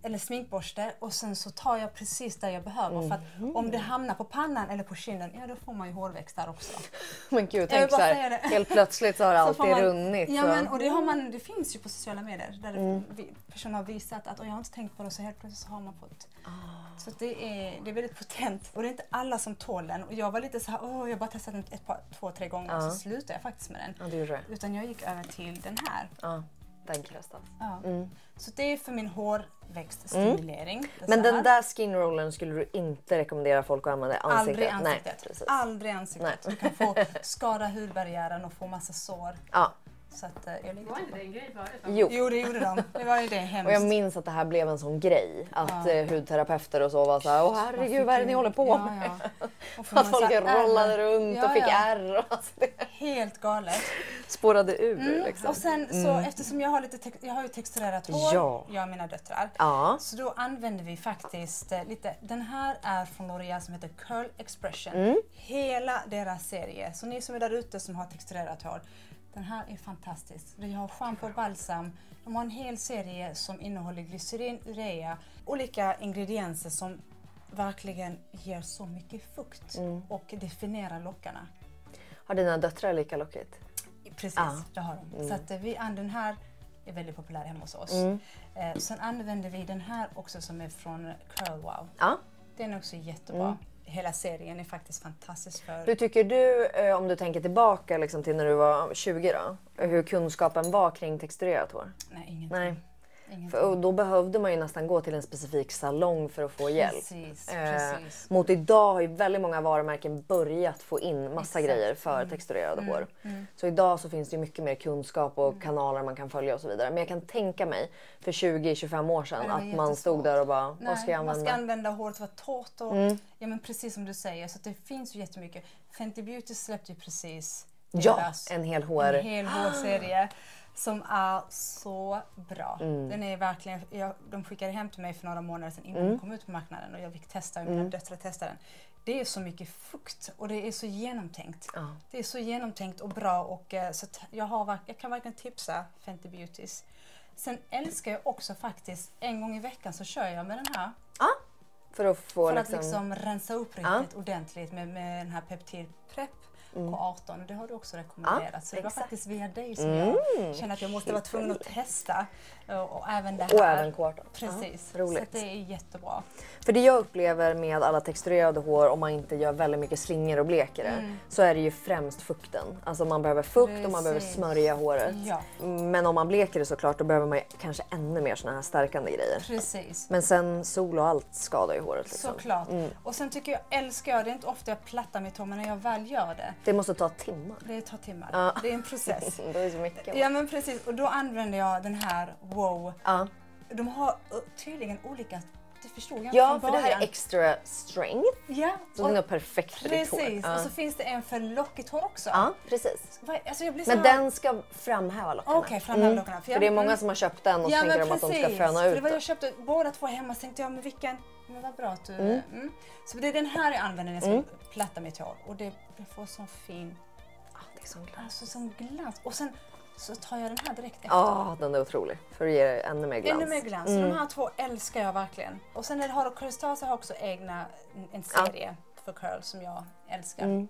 eller sminkborste och sen så tar jag precis där jag behöver för att om det hamnar på pannan eller på kinden, ja då får man ju hårväxt där också. Men gud, tänk så här, helt plötsligt så har det alltid runnit. Ja, men, och det har man, det finns ju på sociala medier där personer har visat att jag har inte tänkt på det så helt plötsligt så har man fått. Så det är väldigt potent och det är inte alla som tål den och jag var lite så här, jag bara testat den 2-3 gånger och så slutade jag faktiskt med den. Ja, det gjorde det. Utan jag gick över till den här. Ja, den krästas. Ja. Så det är för min hårväxtstimulering. Men den där skinrollern skulle du inte rekommendera folk att använda i ansiktet? Aldrig ansiktet. Nej, precis. Aldrig ansiktet. Du kan få skada hudbarriären och få massa sår. Ja. Så att, jag ligger var inte det en grej förut? Jo, det gjorde de. Det var ju det hemskt. Och jag minns att det här blev en sån grej. Att hudterapeuter och så var så här, åh herregud vad är det ni håller på med? Och att folk rollade runt och fick ärr. Och alltså helt galet. Spårade ur liksom. Och sen så eftersom jag har ju texturerat hår, jag och mina döttrar. Ja. Så då använder vi faktiskt lite, den här är från L'Oreal som heter Curl Expression. Hela deras serie. Så ni som är där ute som har texturerat hår. Den här är fantastisk. Vi har shampoo och balsam. De har en hel serie som innehåller glycerin, urea, olika ingredienser som verkligen ger så mycket fukt och definierar lockarna. Har dina döttrar lika lockigt? Precis, det har de. Så att den här är väldigt populär hemma hos oss. Sen använder vi den här också som är från Curl Wow. Ja. Den är också jättebra. Hela serien är faktiskt fantastisk för... Hur tycker du, om du tänker tillbaka liksom, till när du var 20 då, hur kunskapen var kring texturerat hår? Nej, ingenting. Nej. Och då behövde man ju nästan gå till en specifik salong för att få hjälp. Precis. Mot idag har ju väldigt många varumärken börjat få in massa grejer för texturerade hår. Så idag så finns det ju mycket mer kunskap och kanaler man kan följa och så vidare. Men jag kan tänka mig för 20-25 år sedan att man stod där och bara, vad ska jag använda? Man ska använda håret vara torrt och ja men precis som du säger. Så det finns ju jättemycket. Fenty Beauty släppte ju precis en hel hårserie. Som är så bra. Den är verkligen, de skickade hem till mig för några månader sedan innan den kom ut på marknaden och jag fick testa och mina döttrar testade den. Det är så mycket fukt och det är så genomtänkt. Det är så genomtänkt och bra och så jag kan verkligen tipsa Fenty Beauties. Sen älskar jag också faktiskt, en gång i veckan så kör jag med den här. För att få att liksom rensa upp riktigt ordentligt med den här Peptid Prep. På 18 och det har du också rekommenderat. Så det var faktiskt via dig som jag kände att jag måste vara tvungen att testa. Och även det här. Och även kvartan. Precis. Roligt. Så det är jättebra. För det jag upplever med alla texturerade hår, om man inte gör väldigt mycket slingor och bleker det, så är det ju främst fukten. Alltså man behöver fukt och man behöver smörja håret. Ja. Men om man bleker det såklart, då behöver man kanske ännu mer såna här stärkande grejer. Precis. Men sen sol och allt skadar ju håret. Liksom. Såklart. Och sen älskar jag, det är inte ofta jag plattar mitt hår, men när jag väl gör det. Det måste ta timmar. Det tar timmar. Det är en process. Det är så mycket. Ja men precis, och då använder jag den här Wow. De har tydligen olika, det förstod jag inte från för början. det här är extra strength. Ja. Så den är perfekt för ditt hår. Precis, och så finns det en för lockigt hår också. Ja, precis. Alltså jag blir men den ska framhäva lockarna. Okej, framhäva lockarna. För det är många som har köpt den och så tänker de att de ska föna ut. För jag köpte båda två hemma och tänkte jag, men vad bra att du... Så det är den här jag använder när jag ska platta mitt hår. Och det får sån fin... det är sån glans. Alltså sån glans. Och sen så tar jag den här direkt efter. Den är otrolig. För att ge det ännu mer glans. Ännu mer glans. Så de här två älskar jag verkligen. Och sen har Kerastase har också en serie för curl som jag älskar.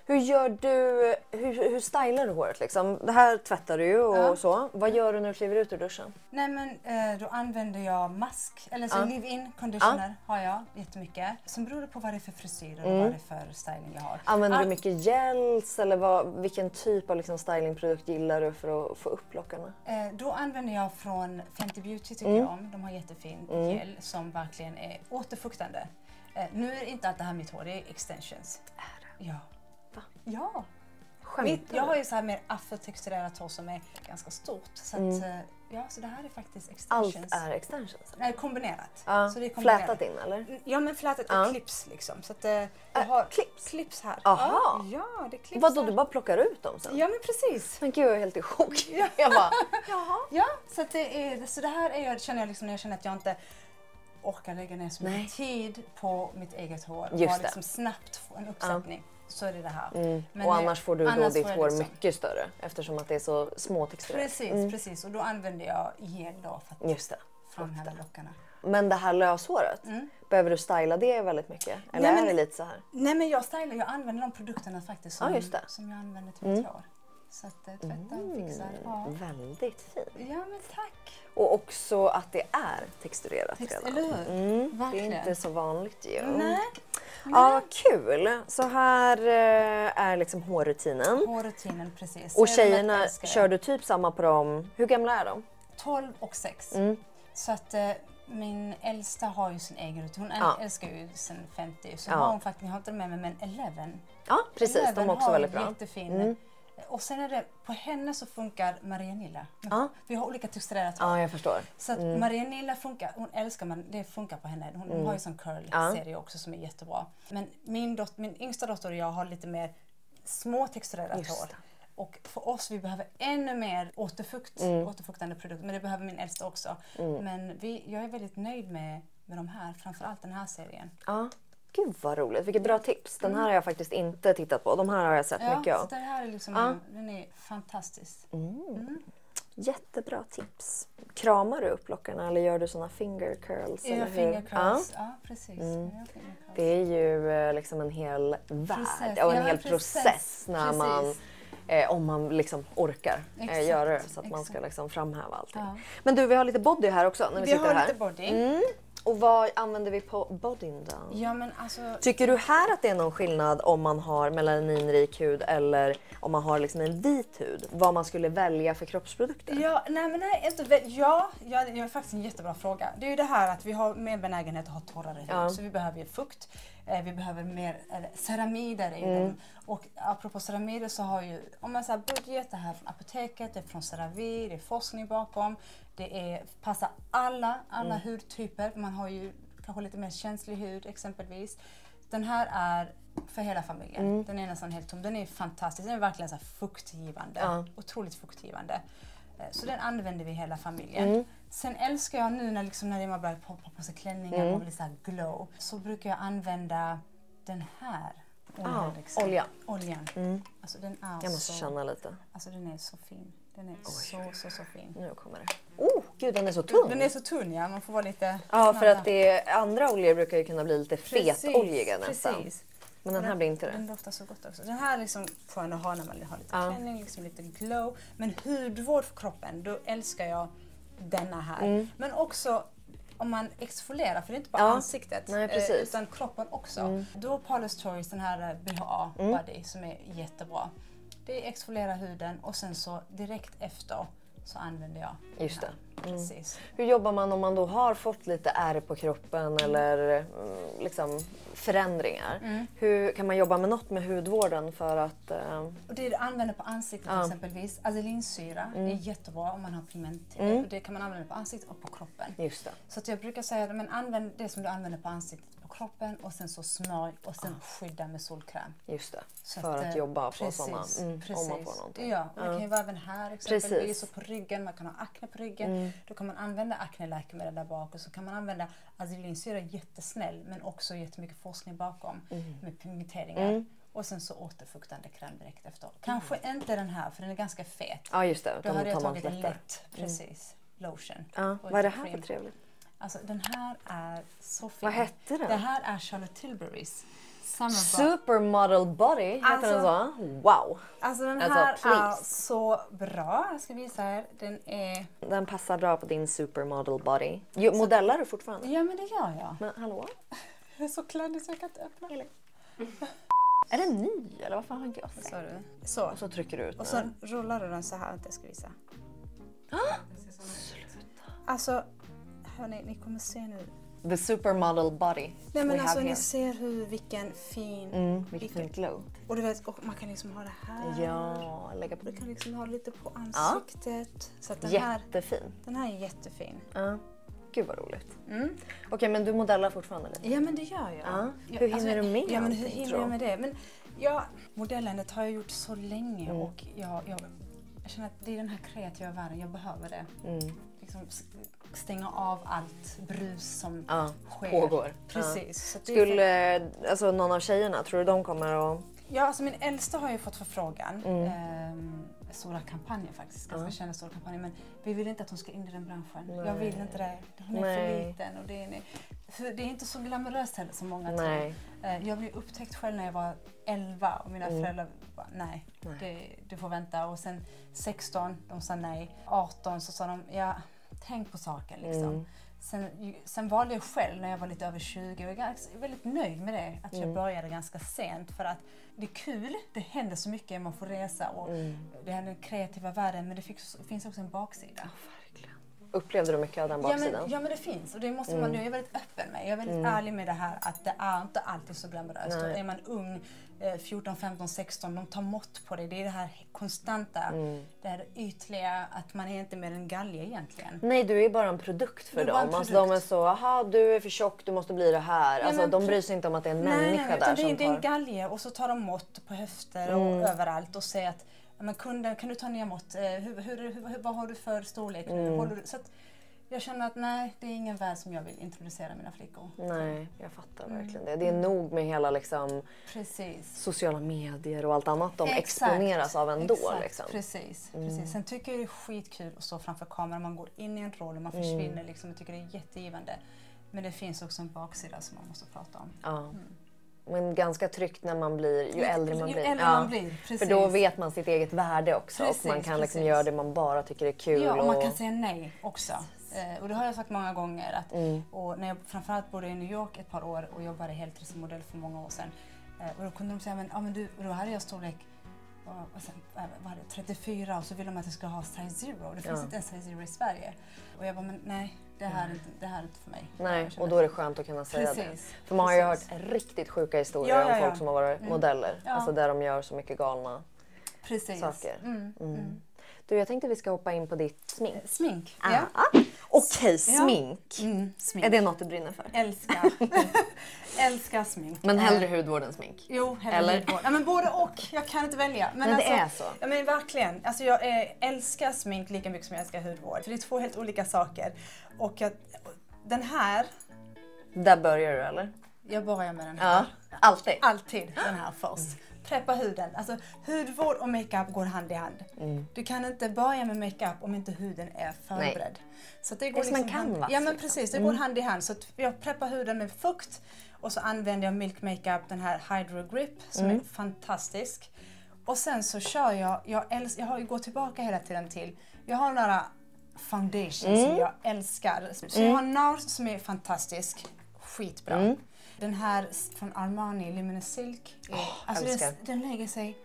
Hur gör du, hur stylar du håret liksom? Det här tvättar du ju och så. Vad gör du när du kliver ut ur duschen? Nej men då använder jag mask, eller så leave-in conditioner har jag jättemycket. Sen beror det på vad det är för frisyr och vad det är för styling jag har. Använder du mycket gels eller vilken typ av liksom stylingprodukt gillar du för att få upp lockarna? Då använder jag från Fenty Beauty tycker jag om. De har jättefin gel som verkligen är återfuktande. Nu är inte allt det här mitt hår, det är extensions. Är det? Ja. Va? Ja. Jag har ju så här mer aftertexturerat hår som är ganska stort. Så att, så det här är faktiskt extensions. Allt är extensions? Nej, kombinerat. Ja. Så det är kombinerat. Flätat in eller? Ja, men flätat och clips liksom. Så att jag har clips här. Aha. Ja, det är clips. Vadå, här. du bara plockar ut dem sen? Ja, men precis. Men gud, jag är helt i chock. Jag bara, jaha. Ja, så att det här är känner jag liksom när jag känner att jag inte orkar lägga ner så mycket tid på mitt eget hår. Just bara det. liksom snabbt få en uppsättning. Så är det här. Men och annars får du då ditt hår liksom mycket större eftersom att det är så små texturer. Precis. Och då använder jag gel då för att framhäva lockarna. Men det här löshåret, behöver du styla det väldigt mycket? Eller är det lite så här? Nej, men jag använder de produkterna faktiskt som jag använder till mitt hår. Så att tvätta och fixa. Ja. Väldigt fint. Ja, men tack. Och också att det är texturerat redan. Eller hur? Det är inte så vanligt ju. Nej. Ja, vad kul. Så här är liksom hårrutinen. Hårrutinen, precis. Och tjejerna, kör du typ samma på dem? Hur gamla är de? 12 och 6. Så att min äldsta har ju sin egen rutin. Hon älskar ju sen 50. Så har hon faktiskt, jag har inte med mig, men 11. Ja, precis. 11 de är också väldigt bra. Jättefin. Och sen är det, på henne så funkar Marianilla. Vi har olika texturerat hår. Ja, jag förstår. Så att Marianilla funkar, hon älskar, det funkar på henne. Hon har ju sån curl-serie också som är jättebra. Men min yngsta dotter och jag har lite mer små texturerat hår. Och för oss, vi behöver ännu mer återfuktande produkter. Men det behöver min äldsta också. Men jag är väldigt nöjd med de här, framförallt den här serien. Ja. Gud vad roligt, vilket bra tips. Den här har jag faktiskt inte tittat på. De här har jag sett mycket av. Så den här är liksom, den är fantastisk. Jättebra tips. Kramar du upp lockarna eller gör du såna finger curls? Ja, finger curls. Ja, precis. Det är ju liksom en hel värld och en hel process när man om man liksom orkar göra det så att man ska liksom framhäva allting. Men du, vi har lite body här också när vi sitter här. Vi har lite body. Och vad använder vi på bodyn då? Ja, men alltså, tycker du här att det är någon skillnad om man har melaninrik hud eller om man har liksom en vit hud? Vad man skulle välja för kroppsprodukter? Ja, det är faktiskt en jättebra fråga. Det är ju det här att vi har mer benägenhet att ha torrare hud. Så vi behöver ju fukt. Vi behöver mer ceramider i dem. Och apropå ceramider så har ju, om man säger budget, det här från apoteket, det är från CeraVe, det är forskning bakom. Det passar alla hudtyper. Man har ju kanske lite mer känslig hud exempelvis. Den här är för hela familjen. Den är nästan helt tom. Den är fantastisk. Den är verkligen så här fuktgivande. Otroligt fuktgivande. Så den använder vi hela familjen. Sen älskar jag nu när man börjar poppa på sig klänningar och blir så här glow. Så brukar jag använda den här oljan. Alltså den är jag måste känna lite. Alltså den är så fin. Den är så fin. Nu kommer det. Gud, den är så tunn. Den är så tunn, ja. Man får vara lite snabb. För att andra oljor brukar ju kunna bli lite fetoljiga nästan. Precis. Men den här blir inte det. Den doftar så gott också. Den här liksom får man ha när man har lite klänning, liksom lite glow. Men hudvård för kroppen, då älskar jag denna här. Men också om man exfolierar, för det är inte bara ansiktet utan kroppen också. Då Paula's Choice, den här BHA Body som är jättebra. Det exfolierar huden och sen så direkt efter så använder jag just det. Precis. Hur jobbar man om man då har fått lite ärr på kroppen eller liksom förändringar? Hur kan man jobba med något med hudvården för att... Och det du använder på ansiktet exempelvis, azelinsyra är jättebra om man har pigment. Det kan man använda på ansiktet och på kroppen. Just det. Så att jag brukar säga att använd det som du använder på ansiktet på kroppen och sen så smörj och sen skydda med solkräm. Just det, så för att jobba på sådana om man får någonting. Ja, och det kan ju vara även här exempelvis och på ryggen. Man kan ha akne på ryggen. Då kan man använda akneläkemedel där bak och så kan man använda azelinsyra jättesnäll men också jättemycket forskning bakom med pigmenteringar. Och sen så återfuktande kräm direkt efter. Kanske inte den här för den är ganska fet. Ja just det, då hade jag tagit en lätt, lotion. Ja, vad är det här för trevligt? Alltså den här är så fin. Vad hette den? Det här är Charlotte Tilburys Supermodel Body, heter den så? Wow! Alltså den här är så bra. Jag ska visa er. Den passar bra på din Supermodel Body. Modellar du fortfarande? Ja, men det gör jag. Men hallå? Jag är så kladdig så jag kan inte öppna. Är den ny eller vad fan har inte jag sett? Så. Och så trycker du ut den. Och så rullar du den så här. Jag ska visa. Alltså, hörni, ni kommer se nu. The supermodel body. Nej men we alltså have ni here. ser vilken fin... Vilket fint glow. Och du vet, och man kan liksom ha det här. Ja, lägga på. Du kan liksom ha det lite på ansiktet. Så att Jättefin. Den här är jättefin. Ja. Gud vad roligt. Okej, men du modellar fortfarande lite? Ja men det gör jag. Ja. Hur hinner du med Ja men allting, hur hinner tror jag du? med det? Men modellandet har jag gjort så länge och jag känner att det är den här kreativa världen, jag behöver det. Liksom stänga av allt brus som sker. Pågår. Precis. Så Skulle alltså, någon av tjejerna, tror du de kommer att... Ja, alltså min äldsta har ju fått förfrågan. Stora kampanjer faktiskt, ganska kända stora kampanjer. Men vi vill inte att hon ska in i den branschen. Nej. Jag vill inte det. Hon är för liten och det är inte så glamoröst heller som många tror. Jag blev upptäckt själv när jag var 11 och mina föräldrar bara, nej. Det får vänta. Och sen 16, de sa nej. 18 så sa de, ja, tänk på saken liksom. Sen valde jag själv när jag var lite över 20 och jag är väldigt nöjd med det. Att jag började ganska sent för att det är kul, det händer så mycket, man får resa och det är den kreativa världen men det finns också en baksida. Verkligen. Upplevde du mycket av den baksidan? Ja men det finns och det måste man, jag är väldigt öppen med. Jag är väldigt ärlig med det här att det är inte alltid så glamoröst. Är man ung, 14, 15, 16, de tar mått på det. Det är det här konstanta, det här ytliga, att man är inte mer en galge egentligen. Nej, du är bara en produkt för dem. Alltså, de är så, aha, du är för tjock, du måste bli det här. Alltså, de bryr sig inte om att det är en människa där som det är en galge och så tar de mått på höfter och överallt och säger att men kunden, kan du ta nya mått? Vad har du för storlek nu? Så att jag känner att nej, det är ingen värld som jag vill introducera mina flickor. Nej, jag fattar verkligen det. Det är nog med hela liksom, sociala medier och allt annat de exponeras av ändå. Liksom. Precis. Sen tycker jag det är skitkul att stå framför kameran. Man går in i en roll och man försvinner. Liksom. Jag tycker det är jättegivande. Men det finns också en baksida som man måste prata om. Ja. Men ganska tryggt när man blir, ju äldre man blir. Ju äldre man blir, precis. För då vet man sitt eget värde också. Precis, och man kan liksom göra det man bara tycker är kul. Ja, och man kan säga nej också. Och det har jag sagt många gånger. Att, och när jag framförallt bodde i New York ett par år och jobbade helt som modell för många år sedan. Och då kunde de säga, men du, då hade jag storlek och sen, vad hade 34 och så ville de att jag skulle ha size zero. Det finns inte en size zero i Sverige. Och jag bara, men nej. Det här är inte för mig. Nej, och då är det skönt att kunna säga det. För man har ju hört riktigt sjuka historier om folk som har varit modeller. Alltså där de gör så mycket galna saker. Du, jag tänkte vi ska hoppa in på ditt smink. Smink, Okej, smink. Smink. Är det något du brinner för? Älskar. Älskar smink. Men hellre hudvård än smink? Jo, hellre hudvård. Ja, men både och. Jag kan inte välja. Men alltså, det är så? Ja, men verkligen. Alltså, jag älskar smink lika mycket som jag älskar hudvård. För det är två helt olika saker. Och den här... Där börjar du, eller? Jag börjar med den här. Ja, alltid? Alltid den här först. Preppa huden. Alltså hudvård och makeup går hand i hand. Du kan inte börja med makeup om inte huden är förberedd. Nej. Så det går liksom canvas. Ja men precis, det går hand i hand. Så jag preppar huden med fukt och så använder jag Milk Makeup, den här Hydro Grip som är fantastisk. Och sen så kör jag har ju gått tillbaka hela tiden till, jag har några foundation som jag älskar. Så jag har NARS som är fantastisk, skitbra. Den här från Armani, Luminous Silk. Alltså den lägger sig...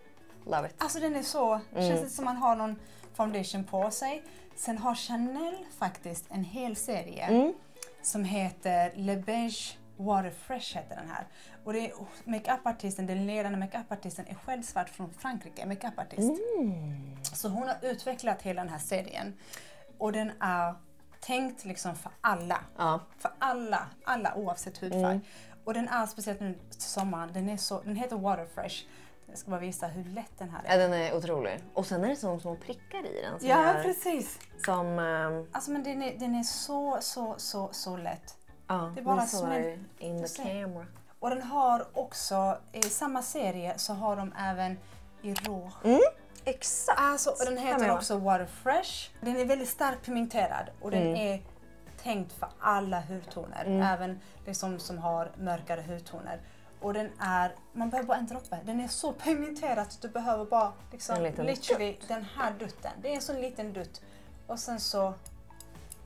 Love it. Alltså den är så... Känns det som man har någon foundation på sig. Sen har Chanel faktiskt en hel serie som heter Le Beige Water Fresh heter den här. Och det är makeupartisten, den ledande makeupartisten är själv svart från Frankrike, makeupartist. Så hon har utvecklat hela den här serien. Och den är tänkt liksom för alla. För alla oavsett hudfärg. Och den är speciellt nu till sommaren, den heter Water Fresh. Jag ska bara visa hur lätt den här är. Ja, den är otrolig. Och sen är det som små prickar i den. Ja, precis. Som... Alltså men den är så lätt. Ja, det är bara så in the camera. Och den har också, i samma serie så har de även i rouge. Exakt. Alltså, och den heter också Water Fresh. Den är väldigt starkt pigmenterad och den är tänkt för alla hudtoner. Även liksom som har mörkare hudtoner. Och den är, man behöver bara en droppe. Den är så pigmenterad att du behöver bara liksom, literally den här dutten. Det är en sån liten dutt. Och sen så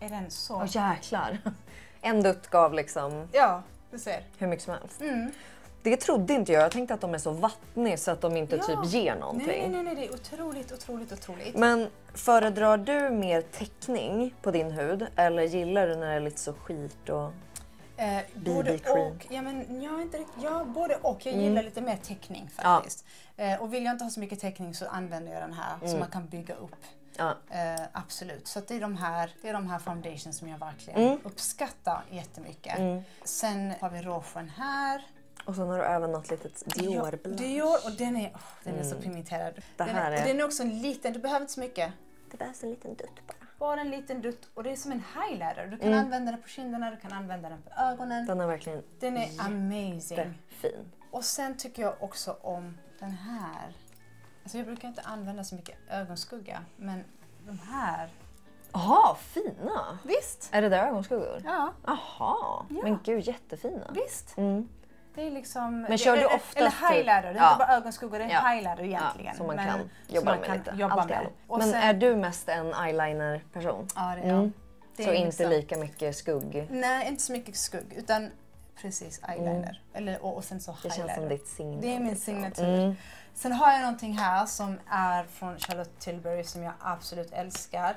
är den så... Åh jäklar. En dutt gav liksom... Ja, du ser. Hur mycket som helst. Det trodde inte jag. Jag tänkte att de är så vattniga så att de inte typ ger någonting. Nej. Det är otroligt. Men föredrar du mer täckning på din hud? Eller gillar du när det är lite så skit och... Både BB-cream. och. Ja, men jag inte riktigt, både och. Jag gillar lite mer täckning faktiskt. Och vill jag inte ha så mycket täckning så använder jag den här så man kan bygga upp. Ja. Absolut. Så att det är de här foundations som jag verkligen uppskattar jättemycket. Sen har vi rougen här. Och så har du även något litet Dior-blush. Dior, och den är så pigmenterad. Den är också en liten, du behöver inte så mycket. Det behövs en liten dutt bara. Bara en liten dutt, och det är som en highlighter. Du kan använda den på kinderna, du kan använda den på ögonen. Den är amazing. Fin. Och sen tycker jag också om den här. Alltså jag brukar inte använda så mycket ögonskugga, men de här. Jaha, fina! Visst? Är det där ögonskuggor? Ja. Jaha, men gud, jättefina. Visst? Det är liksom... Men kör du oftast eller highlighter, det är inte bara ögonskuggor, det är highlighter egentligen. Ja, som man kan jobba med lite. Och men sen, är du mest en eyeliner-person? Ja, det är jag. Så inte lika mycket skugg? Nej, inte så mycket skugg, utan precis eyeliner. Och sen så highlighter. Det känns som ditt signatur. Det är min signatur. Sen har jag någonting här som är från Charlotte Tilbury som jag absolut älskar.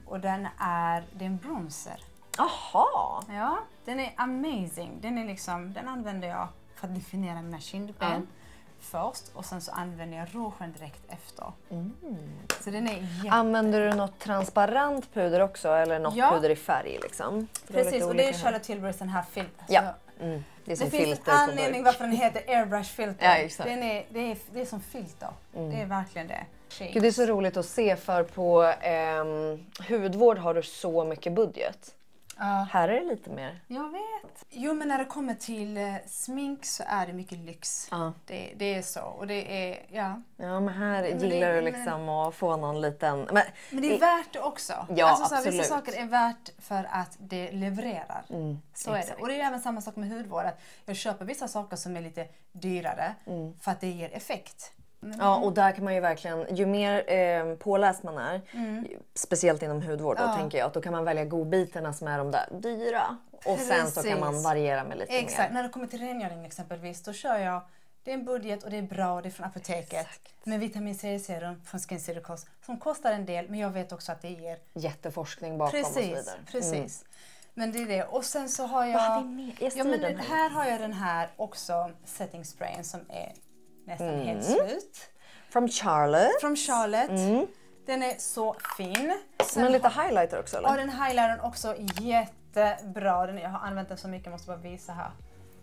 Och det är en bronzer. Aha! Ja, den är amazing. Den använder jag för att definiera mina kindben först, och sen så använder jag rougen direkt efter. Så den är Använder du något transparent puder också, eller något puder i färg liksom? Precis, och det är Charlotte Tilburys den här filter. Ja. Det finns en anledning varför den heter airbrush filter. Ja, exakt. Det är som filter. Det är verkligen det. Gud, det är så roligt att se, för på hudvård har du så mycket budget. Här är det lite mer. Jag vet. Jo, men när det kommer till smink så är det mycket lyx. Det är så. Och det är, ja, men här gillar du liksom att få någon liten... Men det är värt det också. Ja, alltså, absolut. Vissa saker är värt för att det levererar. Så är det. Och det är även samma sak med hudvård. Jag köper vissa saker som är lite dyrare för att det ger effekt. Ja, och där kan man ju verkligen, ju mer påläst man är, speciellt inom hudvård då, tänker jag, att då kan man välja godbitarna som är de där dyra. Och sen så kan man variera med lite mer. Exakt, när det kommer till rengöring exempelvis, då kör jag, det är en budget och det är bra och det är från apoteket. Med vitamin C-serum från Skin City Cost som kostar en del, men jag vet också att det ger jätteforskning bakom och så vidare. Precis. Men det är det. Och sen så har jag... här har jag den här också, setting sprayen som är nästan helt slut. From Charlotte. Den är så fin. Men lite highlighter också, eller? Ja, den highlightern också jättebra. Jag har använt den så mycket, jag måste bara visa här.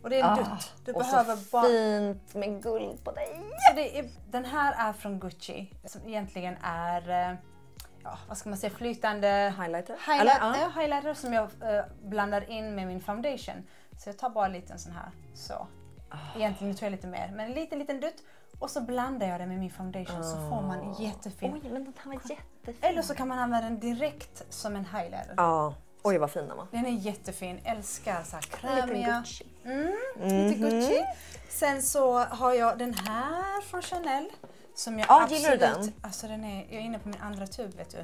Och det är en dutt. Du behöver så bara... fint med guld på dig. Så den här är från Gucci, som egentligen är... vad ska man säga, flytande highlighter som jag blandar in med min foundation. Så jag tar bara lite en sån här. Så. Egentligen tror jag lite mer, men en liten dutt. Och så blandar jag det med min foundation så får man jättefin. Oj, men den här var jättefin. Eller så kan man använda den direkt som en highlighter. Ja, oj vad fin den var. Den är jättefin, älskar så här krämiga. Lite Gucci. Lite Gucci. Sen så har jag den här från Chanel. Som jag absolut, gillar du den? Alltså jag är inne på min andra tub, vet du.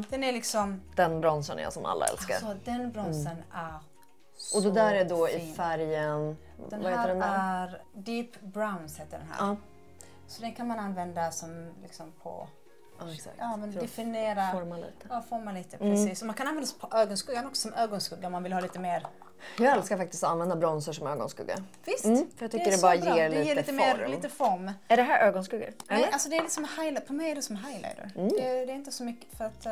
Den är liksom... Den bronsen är jag som alla älskar. Alltså den bronsen är så och det där är då fin. I färgen... Vad heter den där? Är Deep Browns heter den här. Så den kan man använda som liksom på... exakt. Ja, men definiera... Forma lite. Ja, forma lite, precis. Och man kan använda på ögonskuggan också som ögonskugga om man vill ha lite mer... Jag älskar faktiskt att använda bronser som ögonskugga. Visst? För jag tycker det bara ger lite form. Lite form. Är det här ögonskuggor? Nej, alltså det är liksom highlight. På mig är det som highlighter. Det är inte så mycket för att...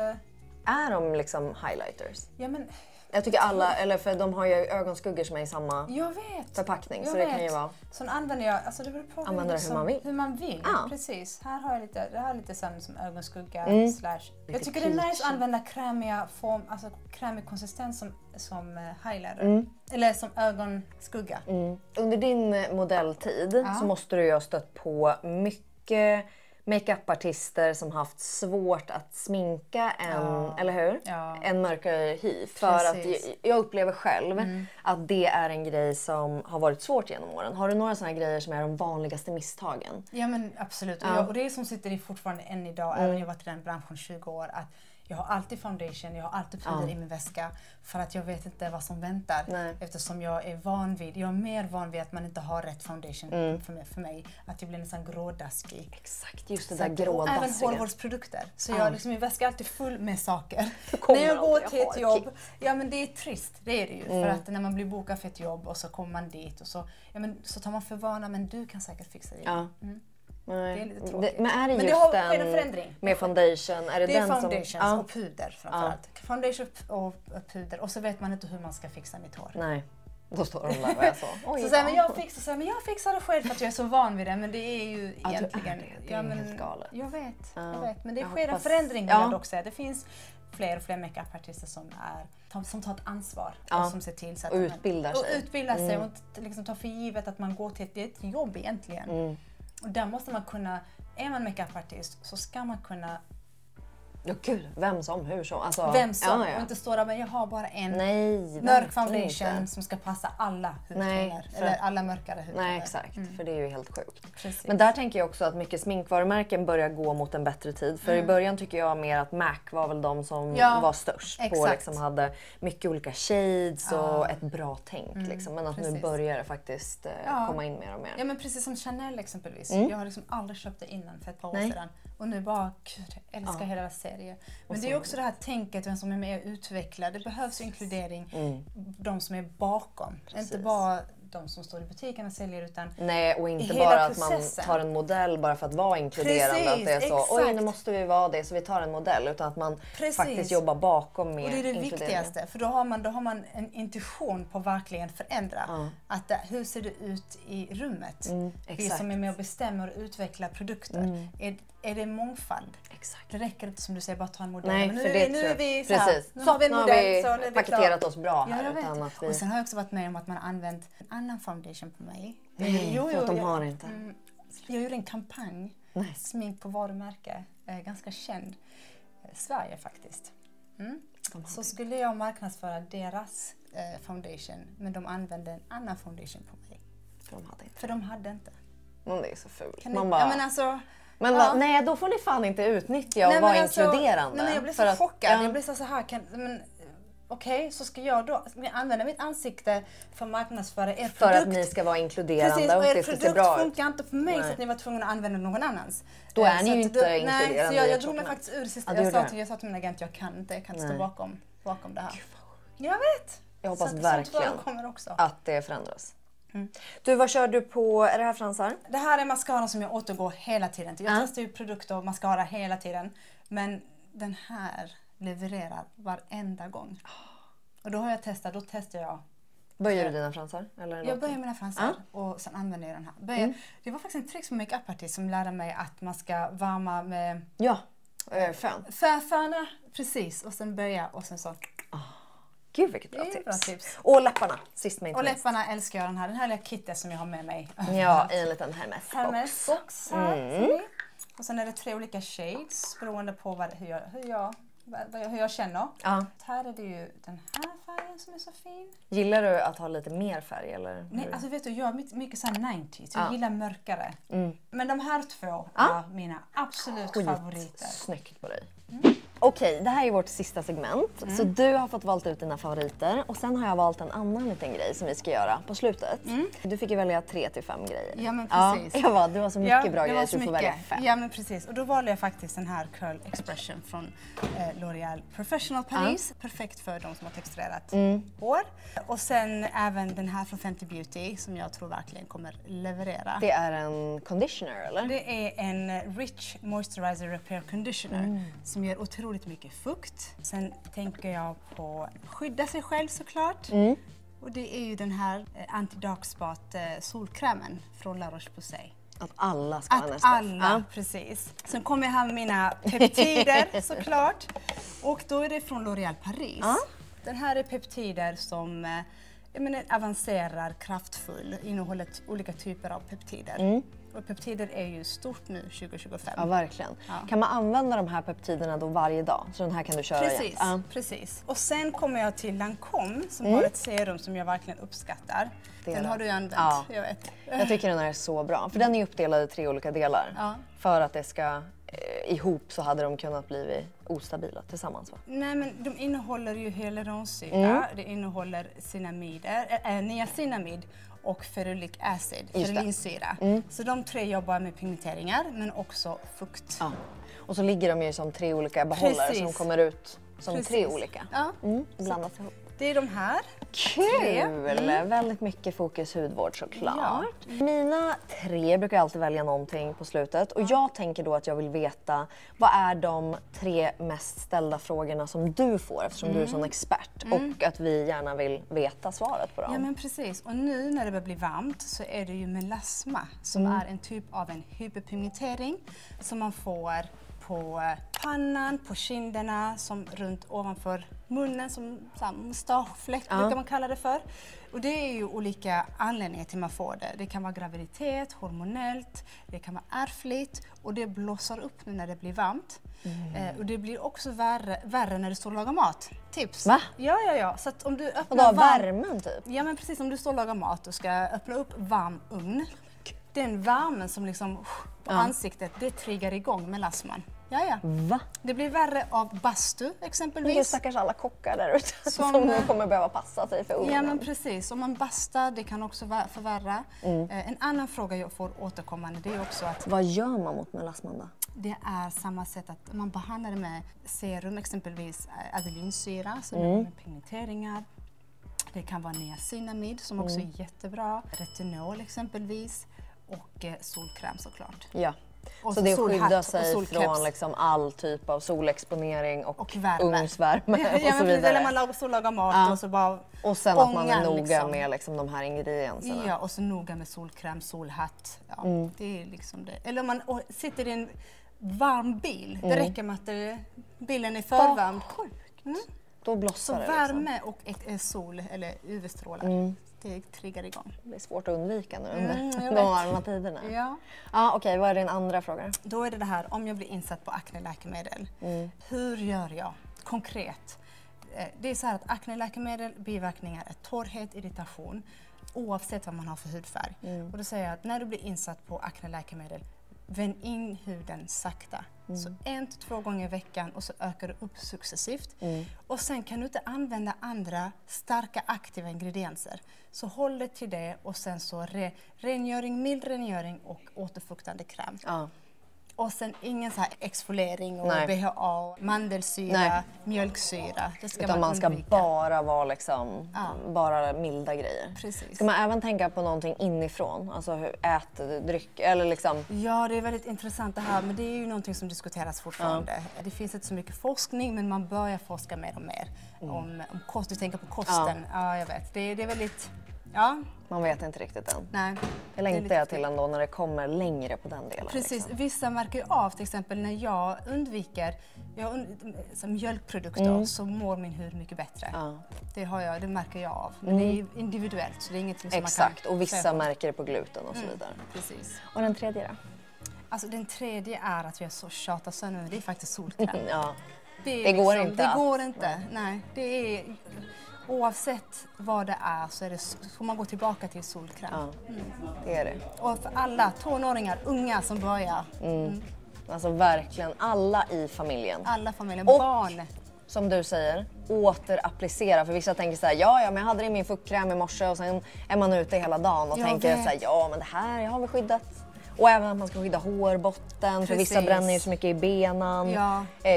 Är de liksom highlighters? Ja, men... Jag tycker alla, eller för de har ju ögonskuggor som är i samma förpackning. Så det kan ju vara... Så använder jag, alltså det beror på hur man vill. Precis. Här har jag lite som ögonskugga slash. Jag tycker det är nice att använda krämiga form, alltså krämig konsistens som highlighter. Eller som ögonskugga. Under din modelltid så måste du ju ha stött på mycket makeup-artister som haft svårt att sminka eller hur? En mörkare hy. För att jag upplever själv att det är en grej som har varit svårt genom åren. Har du några sådana grejer som är de vanligaste misstagen? Ja, men absolut. Och det är som sitter i fortfarande än idag, även jag har varit i den branschen 20 år, att Jag har alltid foundation, jag har alltid puder i min väska. För att jag vet inte vad som väntar. Nej. Eftersom jag är mer van vid att man inte har rätt foundation för mig. Att jag blir nästan grådaskig. Exakt, just det där grådaskiga. Och även hårvårdsprodukter. Så jag liksom, min väska är alltid full med saker. När jag går till ett jobb, ja men det är trist, det är det ju. För att när man blir bokad för ett jobb och så kommer man dit och så, så tar man för vana, men du kan säkert fixa det. Ja. Det är lite tråkigt. Men är det men just det har en förändring. Med foundation? Är det är den foundations som, och puder framförallt. Foundation och puder, och så vet man inte hur man ska fixa mitt hår. Nej, då står de där och jag så. Så säger men jag fixar det själv för att jag är så van vid det, men det är ju egentligen... Det är helt galet. Jag vet. Men det sker en förändring vill jag dock säga. Det finns fler och fler makeupartister som tar ett ansvar och som ser till så att och utbildar sig. Och utbildar sig och liksom tar för givet att man går till ett jobb egentligen. Och där måste man kunna, är man makeupartist så ska man kunna... Ja gud, vem som, hur som. Alltså, vem som, och inte stå där men jag har bara en mörk foundation som ska passa alla hudtoner. Eller alla mörkare hudtoner. Nej exakt, för det är ju helt sjukt. Precis. Men där tänker jag också att mycket sminkvarumärken börjar gå mot en bättre tid. För i början tycker jag mer att MAC var väl de som var störst. På liksom hade mycket olika shades och ett bra tänk. Liksom. Men att nu börjar det faktiskt komma in mer och mer. Ja men precis som Chanel exempelvis. Jag har liksom aldrig köpt det innan för ett par år sedan. Och nu bara, gud, jag älskar hela serien. Men det är också det här tänket, vem som är med och utvecklar. Det behövs inkludering, de som är bakom. Inte bara de som står i butiken och säljer, utan nej, och inte bara att man tar en modell bara för att vara inkluderande. Precis, att det är så, exakt. Oj, nu måste vi vara det så vi tar en modell. Utan att man faktiskt jobbar bakom med inkludering. Och det är det viktigaste, för då har man en intuition på att verkligen förändra. Att hur ser det ut i rummet? Vi som är med och bestämmer och utvecklar produkter. Är det mångfald? Exakt. Det räcker inte som du säger bara ta en modell. Nej, men nu är vi så här, precis. Nu har vi en modell, så har vi paketerat oss bra här. Utan att och sen har jag också varit med om att man har använt en annan foundation på mig. För att de har inte. Jag gjorde en kampanj, smink på varumärke, ganska känd. Sverige faktiskt. Så skulle jag marknadsföra deras foundation, men de använde en annan foundation på mig. För de hade inte. Men det är så fult. Man bara... men alltså... Men nej, då får ni fan inte utnyttja och vara inkluderande. Nej, men jag blir så chockad. Jag blir så här, okej, så ska jag då använda mitt ansikte för att marknadsföra er produkt. För att ni ska vara inkluderande. Precis, och det ska se bra ut. Funkar inte för mig så att ni var tvungna att använda någon annans. Då är ni ju inte inkluderande. Nej, så jag drog mig faktiskt ur det sista. Jag sa till min agent, jag kan inte stå bakom det här. Jag vet. Jag hoppas verkligen också. Att det förändras. Du, vad kör du på? Är det här fransar? Det här är mascara som jag återgår hela tiden till. Jag testar ju produkter och mascara hela tiden. Men den här levererar varenda gång. Och då testar jag. Böjer du dina fransar? Eller jag böjer mina fransar och sen använder jag den här. Det var faktiskt en trick som makeupartist som lärde mig att man ska värma med... Ja, fön. Föna, precis. Och sen böja och sen så... Gud vilket bra tips. Och läpparna, sist men inte minst. Och läpparna älskar jag den här lilla kittet som jag har med mig. Ja, i en liten Hermes-box. Och sen är det 3 olika shades beroende på hur jag känner. Här är det ju den här färgen som är så fin. Gillar du att ha lite mer färg eller? Nej, alltså vet du, jag är mycket så här 90s. Jag gillar mörkare. Men de här 2 är mina absolut favoriter. Snyggt på dig. Okej, det här är vårt sista segment. Så du har fått valt ut dina favoriter. Och sen har jag valt en annan liten grej som vi ska göra på slutet. Du fick ju välja 3 till 5 grejer. Ja, men precis. Ja, du har så mycket bra grejer så du får välja 5. Ja, men precis. Och då valde jag faktiskt den här Curl Expression från L'Oréal Professional Paris. Perfekt för de som har texturerat hår. Och sen även den här från Fenty Beauty som jag tror verkligen kommer leverera. Det är en conditioner, eller? Det är en Rich Moisturizer Repair Conditioner som ger otroligt mycket fukt. Sen tänker jag på skydda sig själv såklart. Och det är ju den här Anti-Dark Spot solkrämen från La Roche-Posay. Att alla ska ha nästa. Alla, precis. Sen kommer jag här med mina peptider såklart. Och då är det från L'Oréal Paris. Den här är peptider som avancerar, kraftfull, innehåller olika typer av peptider. Och peptider är ju stort nu 2025. Ja, verkligen. Kan man använda de här peptiderna då varje dag? Så den här kan du köra igen? Precis. Och sen kommer jag till Lancôme som har ett serum som jag verkligen uppskattar. Den har du ju använt, jag vet. Jag tycker den är så bra. För den är uppdelad i 3 olika delar. För att det ska ihop så hade de kunnat bli ostabila tillsammans, va? Nej, men de innehåller ju hyaluronsyra, det innehåller niacinamid och ferulic acid, ferulinsyra. Så de 3 jobbar med pigmenteringar men också fukt. Ja. Och så ligger de ju som 3 olika behållare som kommer ut som 3 olika. Ja. Blandas ihop. Det är de här. Kul! Väldigt mycket fokus hudvård såklart. Ja. Mina 3 brukar alltid välja någonting på slutet och jag tänker då att jag vill veta vad är de 3 mest ställda frågorna som du får eftersom du är sån expert och att vi gärna vill veta svaret på dem. Ja, men precis. Och nu när det börjar bli varmt så är det ju melasma som är en typ av en hyperpigmentering som man får på pannan, på kinderna, som runt ovanför munnen, som mustaschfläck brukar man kalla det för. Och det är ju olika anledningar till man får det. Det kan vara graviditet, hormonellt, det kan vara ärftligt och det blossar upp nu när det blir varmt. Och det blir också värre när du står och lagar mat. Tips! Va? Ja. Så att om du öppnar och då värmen typ? Ja, men precis, om du står och lagar mat och ska öppna upp varm ugn. Den värmen som liksom på ansiktet, det triggar igång melasman. Ja. Va? Det blir värre av bastu exempelvis. Det stackars alla kockar där ute som kommer behöva passa sig för ugnen. Ja, men precis. Om man bastar, det kan också förvärra. En annan fråga jag får återkommande, det är också att... Vad gör man mot melasman då? Det är samma sätt att man behandlar det med serum, exempelvis adelinsyra, som med pigmenteringar. Det kan vara niacinamid som också är jättebra. Retinol exempelvis. Och solkräm såklart. Ja. Och så det skyddar sig från liksom all typ av solexponering och ugnsvärme och så vidare. Eller man lagar mat och så bara och sen att man är noga med liksom de här ingredienserna. Ja, och så noga med solkräm, solhatt. Ja, det är liksom det. Eller om man sitter i en varm bil. Det räcker med att bilen är för varm. Då blossar det. Så värme och sol eller UV-strålar. Det triggar igång. Det är svårt att undvika nu under de varma tiderna. Ja. Okej, vad är din andra fråga? Då är det här, om jag blir insatt på akneläkemedel. Hur gör jag konkret? Det är så här att akneläkemedel, biverkningar är torrhet, irritation oavsett vad man har för hudfärg. Och då säger jag att när du blir insatt på akneläkemedel, vänd in huden sakta. Så 1-2 gånger i veckan och så ökar du upp successivt. Och sen kan du inte använda andra starka aktiva ingredienser. Så håll dig till det och sen så rengöring, mild rengöring och återfuktande kräm. Och sen ingen så här exfoliering och BHA, mandelsyra, mjölksyra. Det ska man ska bara vara liksom, bara milda grejer. Precis. Ska man även tänka på någonting inifrån? Alltså hur äter dryck eller liksom? Ja, det är väldigt intressant det här, men det är ju någonting som diskuteras fortfarande. Det finns inte så mycket forskning, men man börjar forska mer och mer om kost. Du tänker på kosten. Ja, jag vet. Det är väldigt... Ja. Man vet inte riktigt än. Nej. Jag längtar till ändå när det kommer längre på den delen. Precis. Liksom. Vissa märker ju av, till exempel när jag undviker mjölkprodukter så mår min hud mycket bättre. Det märker jag av. Men det är individuellt så det är ingenting som exakt. man kan... Och vissa märker det på gluten och så vidare. Precis. Och den tredje då? Alltså den tredje är att jag så tjatar sönder, det är faktiskt solkräm. Det går inte. Det går inte. Nej. Det är... Oavsett vad det är så får man gå tillbaka till solkräm. Det är det. Och för alla tonåringar, unga som börjar. Alltså verkligen alla i familjen. Alla familjen, och, barn. Som du säger, återapplicera. För vissa tänker så här, ja men jag hade det i min fuktkräm i morse och sen är man ute hela dagen och tänker så här, ja men det här jag har väl skyddat. Och även att man ska skydda hårbotten, för vissa bränner ju så mycket i benen.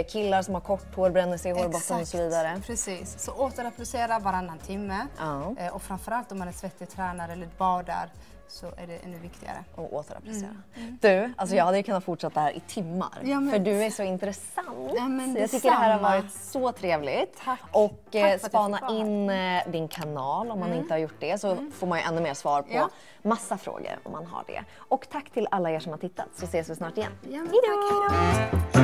Killar som har kort hår bränner sig i hårbotten och så vidare. Precis, så återapplicera varannan timme. Och framförallt om man är svettig tränare eller badar så är det ännu viktigare. Och återapplicera. Du, alltså jag hade ju kunnat fortsätta här i timmar. För du är så intressant. Så jag tycker det här har varit så trevligt. Tack. Och spana in din kanal om man inte har gjort det. Så får man ju ännu mer svar på massa frågor om man har det. Och tack till alla er som har tittat så ses vi snart igen. Hej då!